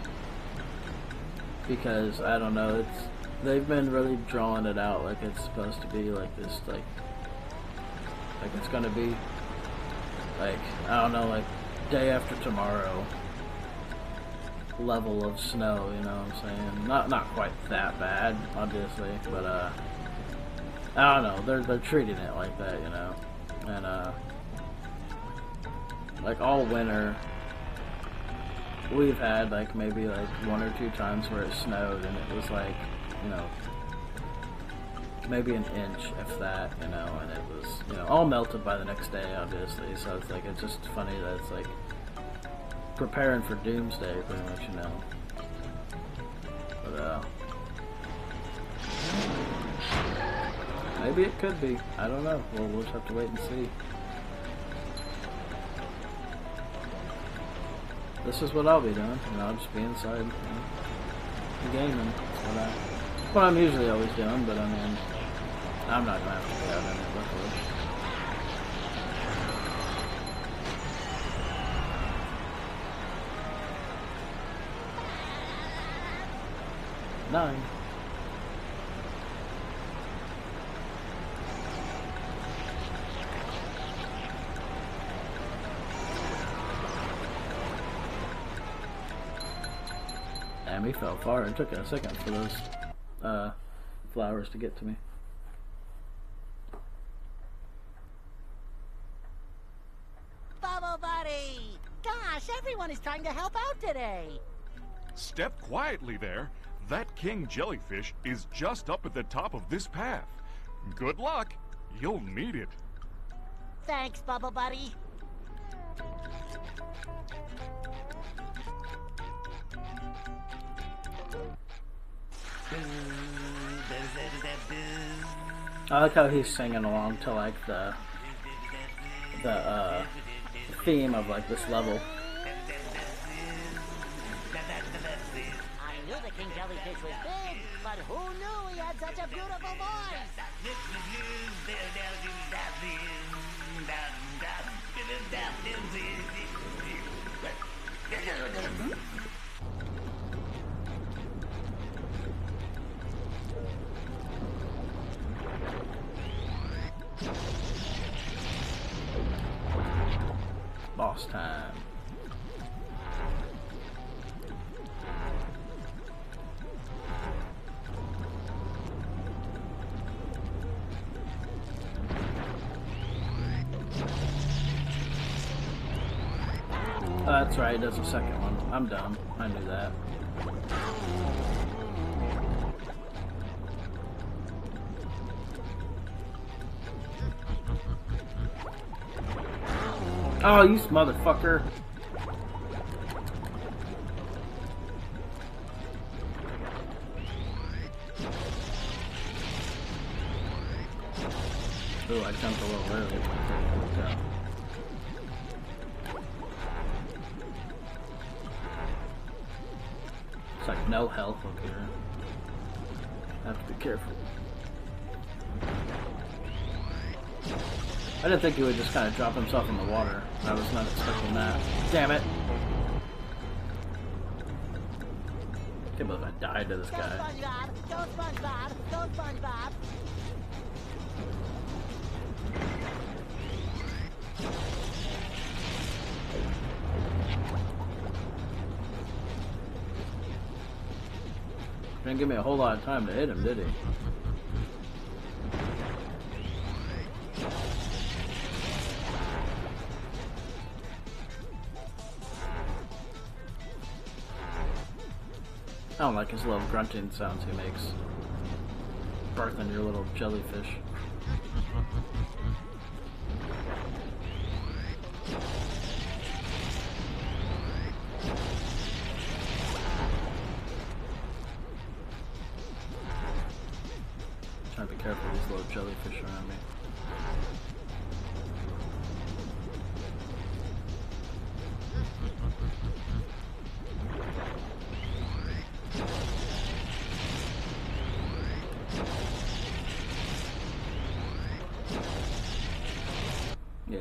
because I don't know, they've been really drawing it out like it's supposed to be like this, like it's going to be like, I don't know, like day after tomorrow level of snow, you know what I'm saying? Not quite that bad, obviously, but I don't know, they're treating it like that, you know. And like all winter we've had like maybe like 1 or 2 times where it snowed and it was like, you know, maybe an inch if that, you know, and it was, you know, all melted by the next day obviously, so it's like, it's just funny that it's like preparing for doomsday pretty much, you know. But maybe it could be, I don't know, we'll just have to wait and see. This is what I'll be doing, you know, I'll just be inside, you know, gaming. That's what I'm usually always doing, but I mean, I'm not gonna have to be out in it, luckily. Nine. Damn, he fell far. It took a second for those flowers to get to me. Bubble Buddy! Gosh, everyone is trying to help out today. Step quietly there. That king jellyfish is just up at the top of this path. Good luck. You'll need it. Thanks, Bubble Buddy. I like how he's singing along to like the theme of like this level. I knew the king jellyfish was big, but who knew he had such a beautiful voice? Boss time. Oh, that's right, there's a second one. I'm dumb. I knew that. Oh, you motherfucker. Ooh, I jumped a little early. It's like no health up here. I have to be careful. I didn't think he would just kind of drop himself in the water. I was not expecting that. Damn it! can't believe I died to this Go guy. SpongeBob! Go SpongeBob! Go SpongeBob! Didn't give me a whole lot of time to hit him, did he? I don't like his little grunting sounds he makes. Birthing your little jellyfish. Trying to be careful of these little jellyfish around me. Yeah.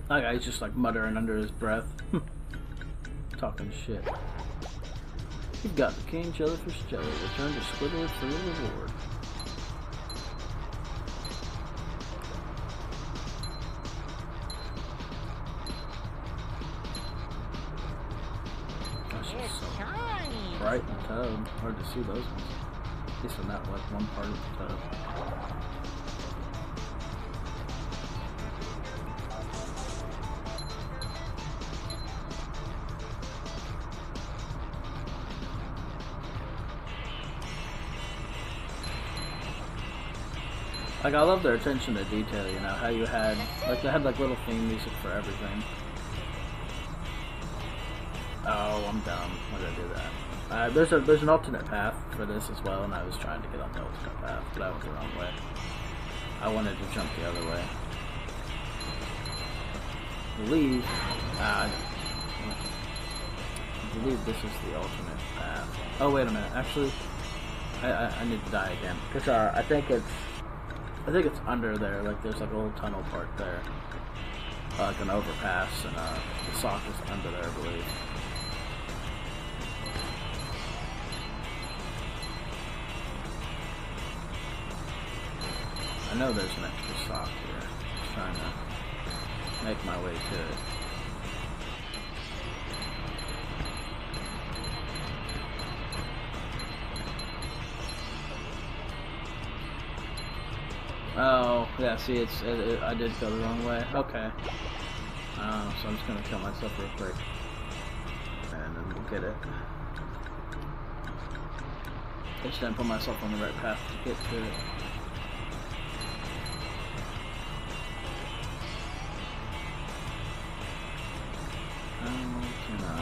That guy's just like muttering under his breath. Talking shit. You've got the king jellyfish jelly. Return to Squidward for your reward. Gosh, it's so bright in the tub. Hard to see those ones. At least in that like one part of the tub. Like, I love their attention to detail, you know, how you had, like, they had, like, little theme music for everything. Oh, I'm dumb. Why did I do that? There's an alternate path for this as well, and I was trying to get on the alternate path, but I went the wrong way. I wanted to jump the other way. I believe this is the alternate path. Oh, wait a minute. Actually, I need to die again. Because, I think it's under there, like there's like a little tunnel part there. Like an overpass, and the sock is under there, I believe. I know there's an extra sock here. Just trying to make my way to it. Oh, yeah, see, I did go the wrong way. Okay. So I'm just gonna kill myself real quick. And then we'll get it. I just didn't put myself on the right path to get to it. How can I...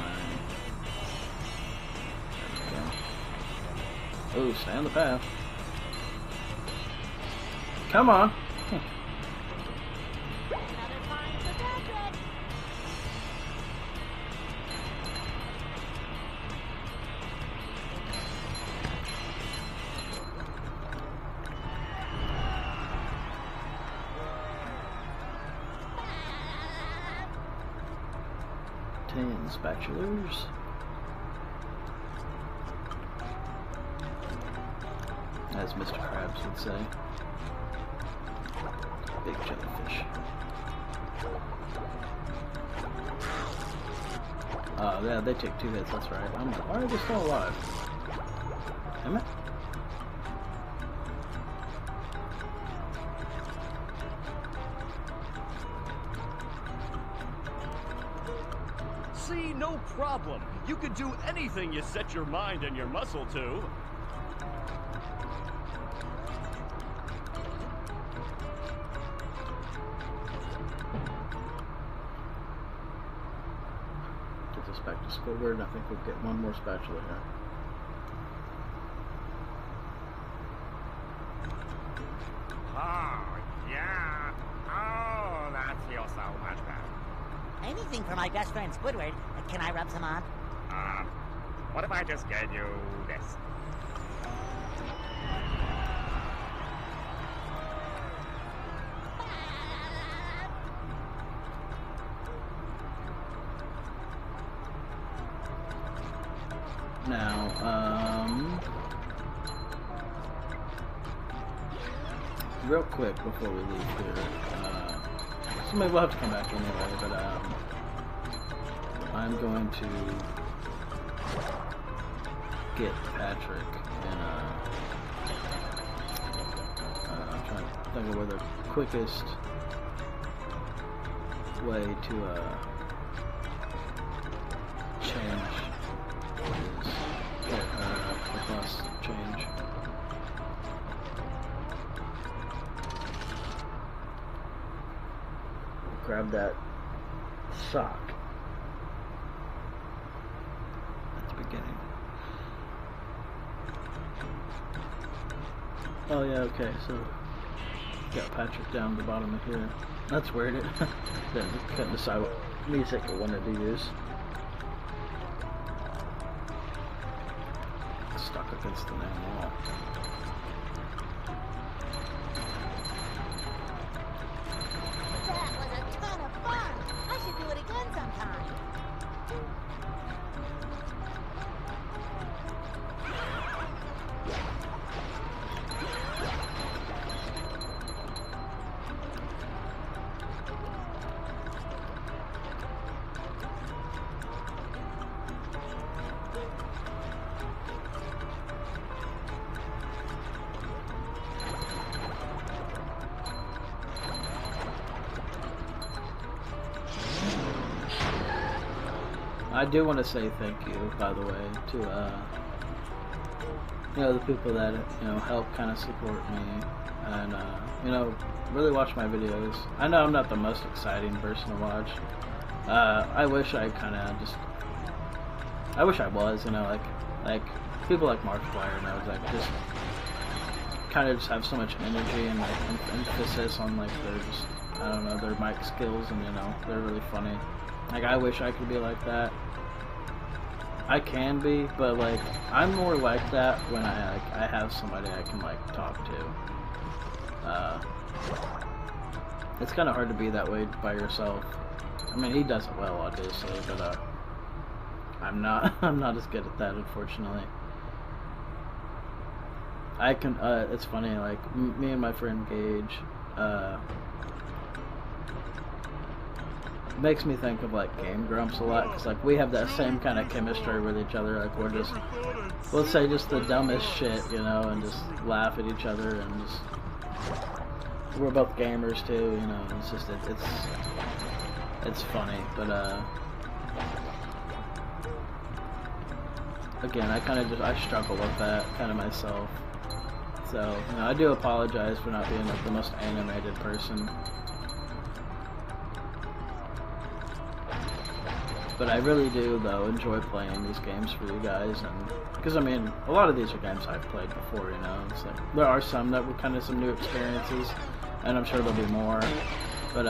There we go. Oh, stay on the path. Come on. Tin spatulas. As Mr. Krabs would say. Big jellyfish. Oh, yeah, they take 2 hits, that's right. I'm like, why are they still alive? Damn it. See, no problem. You could do anything you set your mind and your muscle to. Back to Squidward, I think we'll get one more spatula here. Oh, yeah. Oh, that feels so much better. anything for my best friend Squidward. Can I rub some on? What if I just gave you this? Now, real quick before we leave here, so maybe we'll have to come back anyway, but I'm going to get Patrick and I'm trying to think of where the quickest way to change is get the bus change. Grab that sock at the beginning. Oh yeah, okay, so got Patrick down the bottom of here. That's weird. Then couldn't decide what music I wanted to use. Stuck against the damn wall. That was a ton of fun. I should do it again sometime. I do want to say thank you, by the way, to you know, the people that help kind of support me and really watch my videos. I know I'm not the most exciting person to watch. I wish I kind of I wish I was, like people like Markiplier and I was like just kind of just have so much energy and like emphasis on like their just I don't know, their mic skills, and they're really funny. Like I wish I could be like that. I can be, but like I'm more like that when I have somebody I can like talk to. It's kind of hard to be that way by yourself. I mean, he does it well, obviously, but I'm not as good at that, unfortunately. I can. It's funny, like me and my friend Gage. Makes me think of like Game Grumps a lot, because like we have that same kind of chemistry with each other. Like we're just, let's say, just the dumbest shit, and just laugh at each other, and just we're both gamers too, It's just it's funny, but again, I struggle with that kind of myself. So I do apologize for not being like the most animated person. But I really do, though, enjoy playing these games for you guys, and because I mean, a lot of these are games I've played before. It's like there are some that were kind of some new experiences, and I'm sure there'll be more. But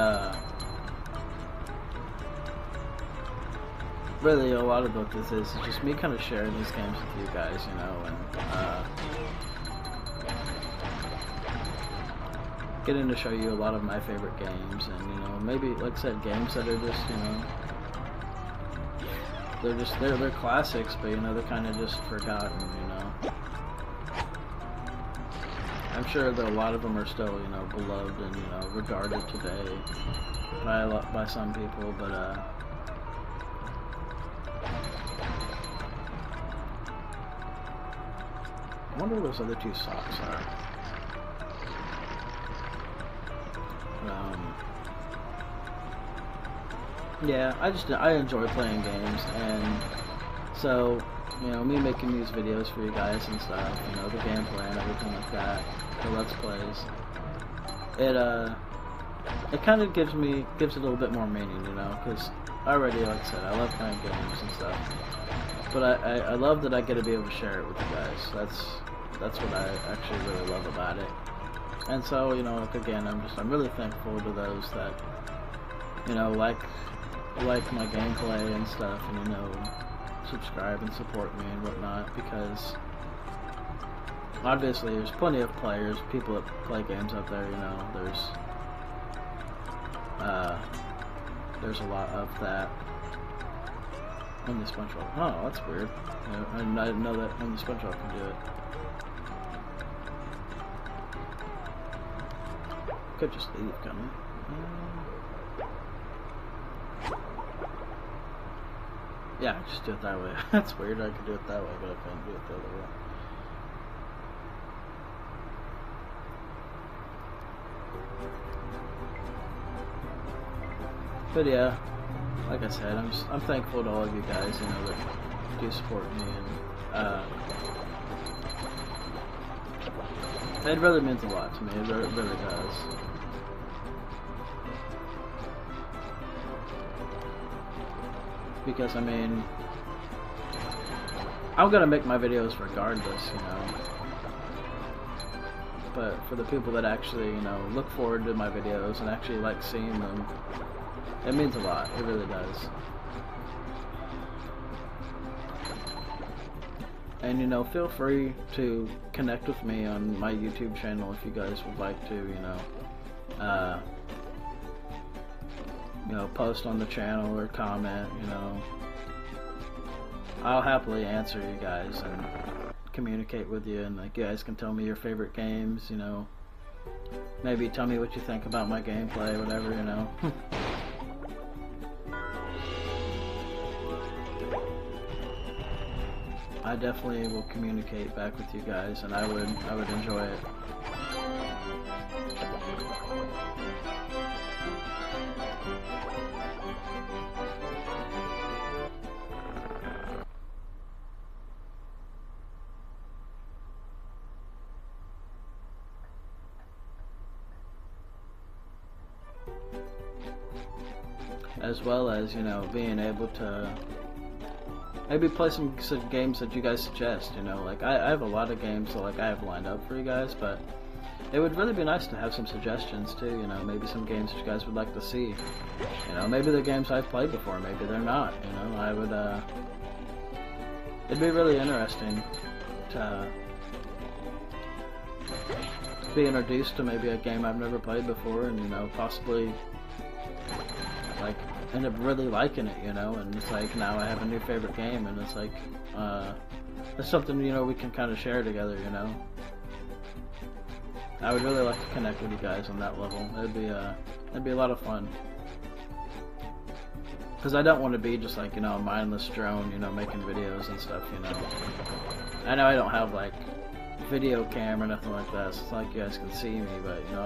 really, a lot of what this is just me kind of sharing these games with you guys, and getting to show you a lot of my favorite games, and maybe, like I said, games that are just they're classics, but they're kind of just forgotten. I'm sure that a lot of them are still beloved and regarded today by some people, but I wonder where those other two socks are. Yeah, I enjoy playing games, and so me making these videos for you guys and stuff, the gameplay and everything like that, the Let's Plays, it kind of gives it a little bit more meaning, because already, like I said, I love playing games and stuff, but I love that I get to be able to share it with you guys. That's what I actually really love about it. And so, like again, I'm really thankful to those that, like my gameplay and stuff, and, you know, subscribe and support me and whatnot, because obviously there's plenty of players, people that play games out there, you know, there's a lot of that. Only SpongeBob. Oh, that's weird. I didn't know that only SpongeBob can do it. Could just leave, couldn't I? Yeah, just do it that way. That's weird. I could do it that way, but I can't do it the other way. But yeah, like I said, I'm thankful to all of you guys, you know, that do support me, and it really means a lot to me. It really does. Because, I mean, I'm gonna make my videos regardless, you know. But for the people that actually, you know, look forward to my videos and actually like seeing them, it means a lot. It really does. And, you know, feel free to connect with me on my YouTube channel if you guys would like to, you know, post on the channel or comment, you know. I'll happily answer you guys and communicate with you, and like, you guys can tell me your favorite games, you know. Maybe tell me what you think about my gameplay, whatever, you know. I definitely will communicate back with you guys, and I would enjoy it. As well as, you know, being able to maybe play some games that you guys suggest, you know. Like, I have a lot of games that, like, I have lined up for you guys, but it would really be nice to have some suggestions too, you know. Maybe some games that you guys would like to see, you know. Maybe they're games I've played before, maybe they're not, you know. I would it'd be really interesting to be introduced to maybe a game I've never played before, and, you know, possibly like end up really liking it, you know. And it's like, now I have a new favorite game, and it's like it's something, you know, we can kind of share together, you know. I would really like to connect with you guys on that level. It'd be a lot of fun, because I don't want to be just like, you know, a mindless drone, you know, making videos and stuff, you know. I know I don't have like video cam or nothing like that, so it's not like you guys can see me, but, you know,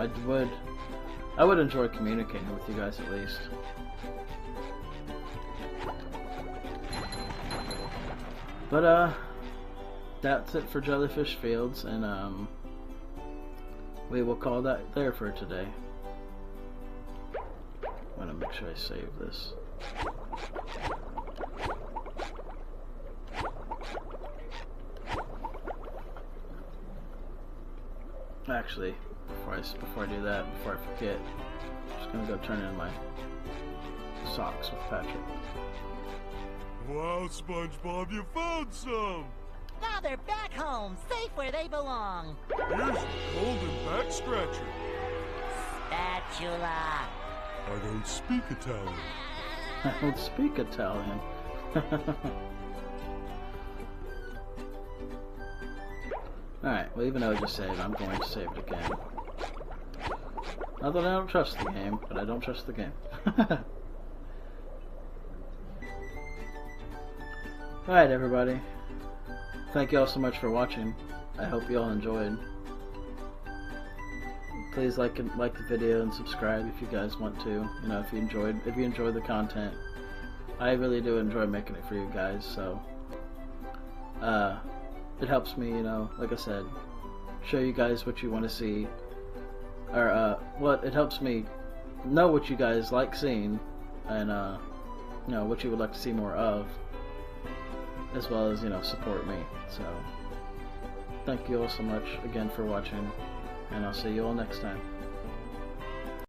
I would enjoy communicating with you guys at least. But that's it for Jellyfish Fields, and we will call that there for today. I'm gonna make sure I save this. Actually, before I do that, before I forget, I'm just gonna go turn in my socks with Patrick. Wow, SpongeBob, you found some! Now they're back home, safe where they belong. Here's the golden back scratcher. Spatula. I don't speak Italian. I don't speak Italian. Alright, well, even though I just saved, I'm going to save it again. Not that I don't trust the game, but I don't trust the game. Alright, everybody. Thank you all so much for watching. I hope you all enjoyed. Please like the video and subscribe if you guys want to. You know, if you enjoyed the content. I really do enjoy making it for you guys, so it helps me, you know, like I said, show you guys what you want to see, or it helps me know what you guys like seeing, and you know, what you would like to see more of, as well as, you know, support me. So thank you all so much again for watching, and I'll see you all next time.